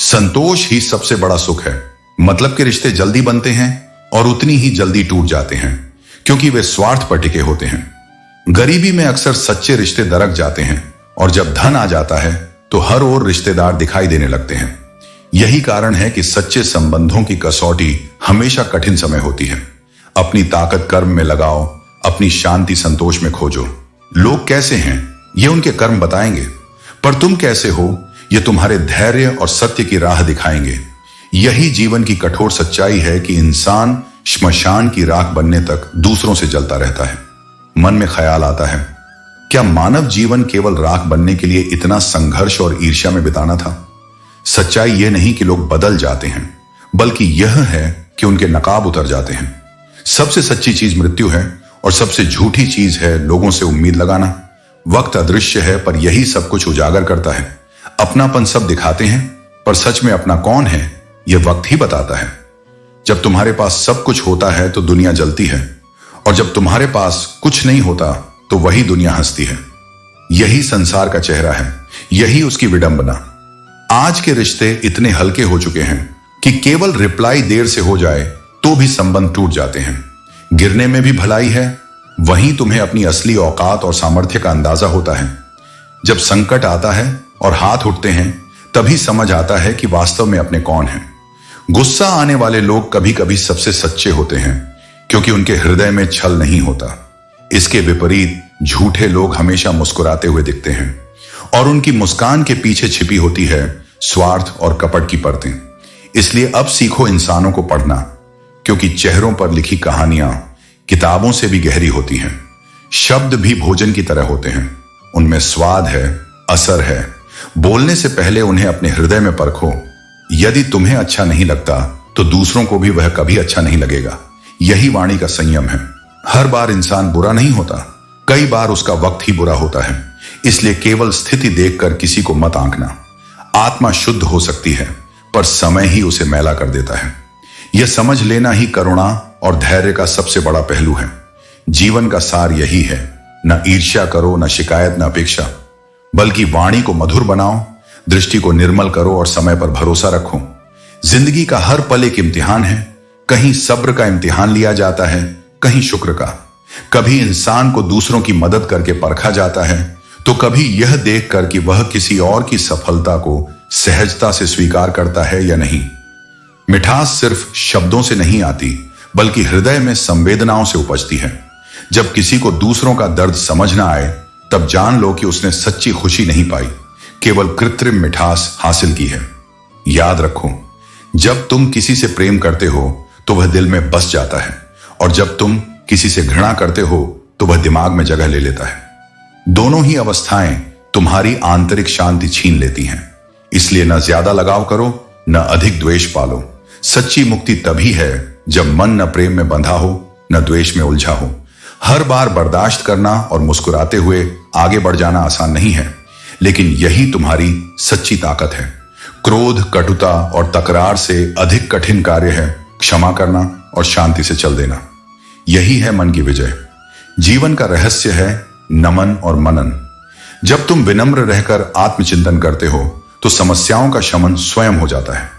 संतोष ही सबसे बड़ा सुख है। मतलब के रिश्ते जल्दी बनते हैं और उतनी ही जल्दी टूट जाते हैं, क्योंकि वे स्वार्थ पर टिके होते हैं। गरीबी में अक्सर सच्चे रिश्ते दरक जाते हैं, और जब धन आ जाता है तो हर ओर रिश्तेदार दिखाई देने लगते हैं। यही कारण है कि सच्चे संबंधों की कसौटी हमेशा कठिन समय होती है। अपनी ताकत कर्म में लगाओ, अपनी शांति संतोष में खोजो। लोग कैसे हैं, ये उनके कर्म बताएंगे, पर तुम कैसे हो, ये तुम्हारे धैर्य और सत्य की राह दिखाएंगे। यही जीवन की कठोर सच्चाई है कि इंसान श्मशान की राख बनने तक दूसरों से जलता रहता है। मन में ख्याल आता है, क्या मानव जीवन केवल राख बनने के लिए इतना संघर्ष और ईर्ष्या में बिताना था? सच्चाई यह नहीं कि लोग बदल जाते हैं, बल्कि यह है कि उनके नकाब उतर जाते हैं। सबसे सच्ची चीज मृत्यु है, और सबसे झूठी चीज है लोगों से उम्मीद लगाना। वक्त अदृश्य है, पर यही सब कुछ उजागर करता है। अपनापन सब दिखाते हैं, पर सच में अपना कौन है, यह वक्त ही बताता है। जब तुम्हारे पास सब कुछ होता है तो दुनिया जलती है, और जब तुम्हारे पास कुछ नहीं होता तो वही दुनिया हंसती है। यही संसार का चेहरा है, यही उसकी विडंबना। आज के रिश्ते इतने हल्के हो चुके हैं कि केवल रिप्लाई देर से हो जाए तो भी संबंध टूट जाते हैं। गिरने में भी भलाई है, वहीं तुम्हें अपनी असली औकात और सामर्थ्य का अंदाजा होता है। जब संकट आता है और हाथ उठते हैं, तभी समझ आता है कि वास्तव में अपने कौन हैं। गुस्सा आने वाले लोग कभी कभी सबसे सच्चे होते हैं, क्योंकि उनके हृदय में छल नहीं होता। इसके विपरीत झूठे लोग हमेशा मुस्कुराते हुए दिखते हैं, और उनकी मुस्कान के पीछे छिपी होती है स्वार्थ और कपट की परतें। इसलिए अब सीखो इंसानों को पढ़ना, क्योंकि चेहरों पर लिखी कहानियां किताबों से भी गहरी होती हैं। शब्द भी भोजन की तरह होते हैं, उनमें स्वाद है, असर है। बोलने से पहले उन्हें अपने हृदय में परखो। यदि तुम्हें अच्छा नहीं लगता तो दूसरों को भी वह कभी अच्छा नहीं लगेगा। यही वाणी का संयम है। हर बार इंसान बुरा नहीं होता, कई बार उसका वक्त ही बुरा होता है। इसलिए केवल स्थिति देखकर किसी को मत आंकना। आत्मा शुद्ध हो सकती है, पर समय ही उसे मैला कर देता है। यह समझ लेना ही करुणा और धैर्य का सबसे बड़ा पहलू है। जीवन का सार यही है, न ईर्ष्या करो, न शिकायत, न अपेक्षा, बल्कि वाणी को मधुर बनाओ, दृष्टि को निर्मल करो और समय पर भरोसा रखो। जिंदगी का हर पल एक इम्तिहान है। कहीं सब्र का इम्तिहान लिया जाता है, कहीं शुक्र का। कभी इंसान को दूसरों की मदद करके परखा जाता है, तो कभी यह देखकर कि वह किसी और की सफलता को सहजता से स्वीकार करता है या नहीं। मिठास सिर्फ शब्दों से नहीं आती, बल्कि हृदय में संवेदनाओं से उपजती है। जब किसी को दूसरों का दर्द समझ ना आए, तब जान लो कि उसने सच्ची खुशी नहीं पाई, केवल कृत्रिम मिठास हासिल की है। याद रखो, जब तुम किसी से प्रेम करते हो तो वह दिल में बस जाता है, और जब तुम किसी से घृणा करते हो तो वह दिमाग में जगह ले लेता है। दोनों ही अवस्थाएं तुम्हारी आंतरिक शांति छीन लेती हैं। इसलिए न ज्यादा लगाव करो, न अधिक द्वेष पालो। सच्ची मुक्ति तभी है जब मन न प्रेम में बंधा हो, न द्वेष में उलझा हो। हर बार बर्दाश्त करना और मुस्कुराते हुए आगे बढ़ जाना आसान नहीं है, लेकिन यही तुम्हारी सच्ची ताकत है। क्रोध, कटुता और तकरार से अधिक कठिन कार्य है क्षमा करना और शांति से चल देना। यही है मन की विजय। जीवन का रहस्य है नमन और मनन। जब तुम विनम्र रहकर आत्मचिंतन करते हो तो समस्याओं का शमन स्वयं हो जाता है।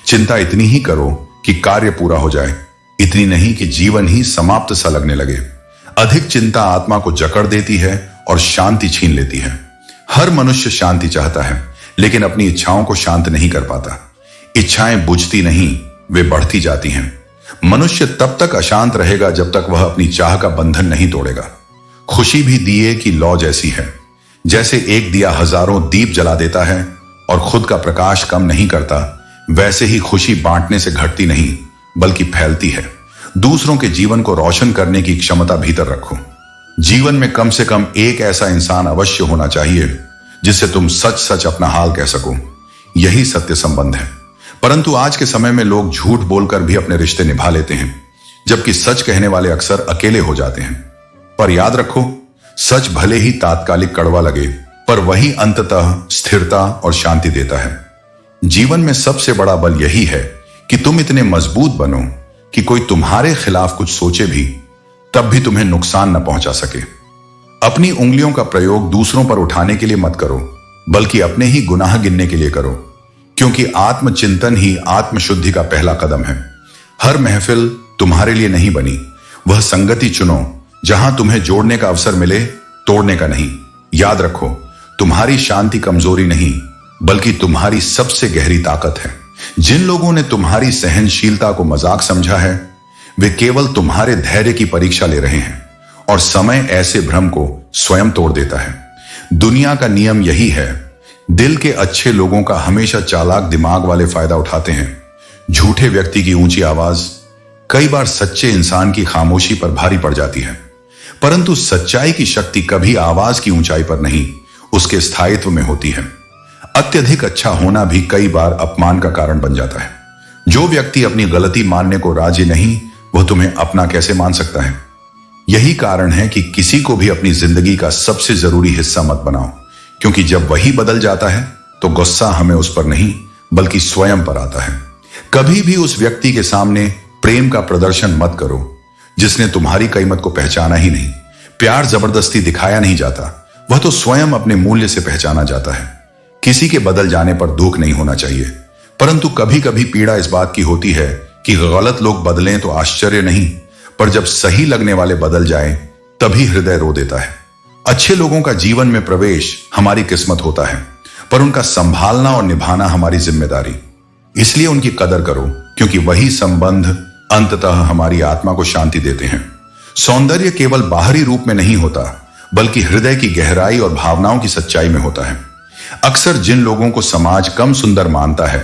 चिंता इतनी ही करो कि कार्य पूरा हो जाए, इतनी नहीं कि जीवन ही समाप्त सा लगने लगे। अधिक चिंता आत्मा को जकड़ देती है और शांति छीन लेती है। हर मनुष्य शांति चाहता है, लेकिन अपनी इच्छाओं को शांत नहीं कर पाता। इच्छाएं बुझती नहीं, वे बढ़ती जाती हैं। मनुष्य तब तक अशांत रहेगा जब तक वह अपनी चाह का बंधन नहीं तोड़ेगा। खुशी भी दिए की लौ जैसी है। जैसे एक दिया हजारों दीप जला देता है और खुद का प्रकाश कम नहीं करता, वैसे ही खुशी बांटने से घटती नहीं, बल्कि फैलती है। दूसरों के जीवन को रोशन करने की क्षमता भीतर रखो। जीवन में कम से कम एक ऐसा इंसान अवश्य होना चाहिए जिससे तुम सच सच अपना हाल कह सको। यही सत्य संबंध है। परंतु आज के समय में लोग झूठ बोलकर भी अपने रिश्ते निभा लेते हैं, जबकि सच कहने वाले अक्सर अकेले हो जाते हैं। पर याद रखो, सच भले ही तात्कालिक कड़वा लगे, पर वही अंततः स्थिरता और शांति देता है। जीवन में सबसे बड़ा बल यही है कि तुम इतने मजबूत बनो कि कोई तुम्हारे खिलाफ कुछ सोचे भी तब भी तुम्हें नुकसान न पहुंचा सके। अपनी उंगलियों का प्रयोग दूसरों पर उठाने के लिए मत करो, बल्कि अपने ही गुनाह गिनने के लिए करो, क्योंकि आत्मचिंतन ही आत्मशुद्धि का पहला कदम है। हर महफिल तुम्हारे लिए नहीं बनी। वह संगति चुनो जहां तुम्हें जोड़ने का अवसर मिले, तोड़ने का नहीं। याद रखो, तुम्हारी शांति कमजोरी नहीं, बल्कि तुम्हारी सबसे गहरी ताकत है। जिन लोगों ने तुम्हारी सहनशीलता को मजाक समझा है, वे केवल तुम्हारे धैर्य की परीक्षा ले रहे हैं, और समय ऐसे भ्रम को स्वयं तोड़ देता है। दुनिया का नियम यही है, दिल के अच्छे लोगों का हमेशा चालाक दिमाग वाले फायदा उठाते हैं। झूठे व्यक्ति की ऊंची आवाज कई बार सच्चे इंसान की खामोशी पर भारी पड़ जाती है, परंतु सच्चाई की शक्ति कभी आवाज की ऊंचाई पर नहीं, उसके स्थायित्व में होती है। अत्यधिक अच्छा होना भी कई बार अपमान का कारण बन जाता है। जो व्यक्ति अपनी गलती मानने को राजी नहीं, वह तुम्हें अपना कैसे मान सकता है। यही कारण है कि किसी को भी अपनी जिंदगी का सबसे जरूरी हिस्सा मत बनाओ, क्योंकि जब वही बदल जाता है तो गुस्सा हमें उस पर नहीं, बल्कि स्वयं पर आता है। कभी भी उस व्यक्ति के सामने प्रेम का प्रदर्शन मत करो जिसने तुम्हारी कीमत को पहचाना ही नहीं। प्यार जबरदस्ती दिखाया नहीं जाता, वह तो स्वयं अपने मूल्य से पहचाना जाता है। किसी के बदल जाने पर दुख नहीं होना चाहिए, परंतु कभी कभी पीड़ा इस बात की होती है कि गलत लोग बदलें तो आश्चर्य नहीं, पर जब सही लगने वाले बदल जाएं, तभी हृदय रो देता है। अच्छे लोगों का जीवन में प्रवेश हमारी किस्मत होता है, पर उनका संभालना और निभाना हमारी जिम्मेदारी। इसलिए उनकी कदर करो, क्योंकि वही संबंध अंततः हमारी आत्मा को शांति देते हैं। सौंदर्य केवल बाहरी रूप में नहीं होता, बल्कि हृदय की गहराई और भावनाओं की सच्चाई में होता है। अक्सर जिन लोगों को समाज कम सुंदर मानता है,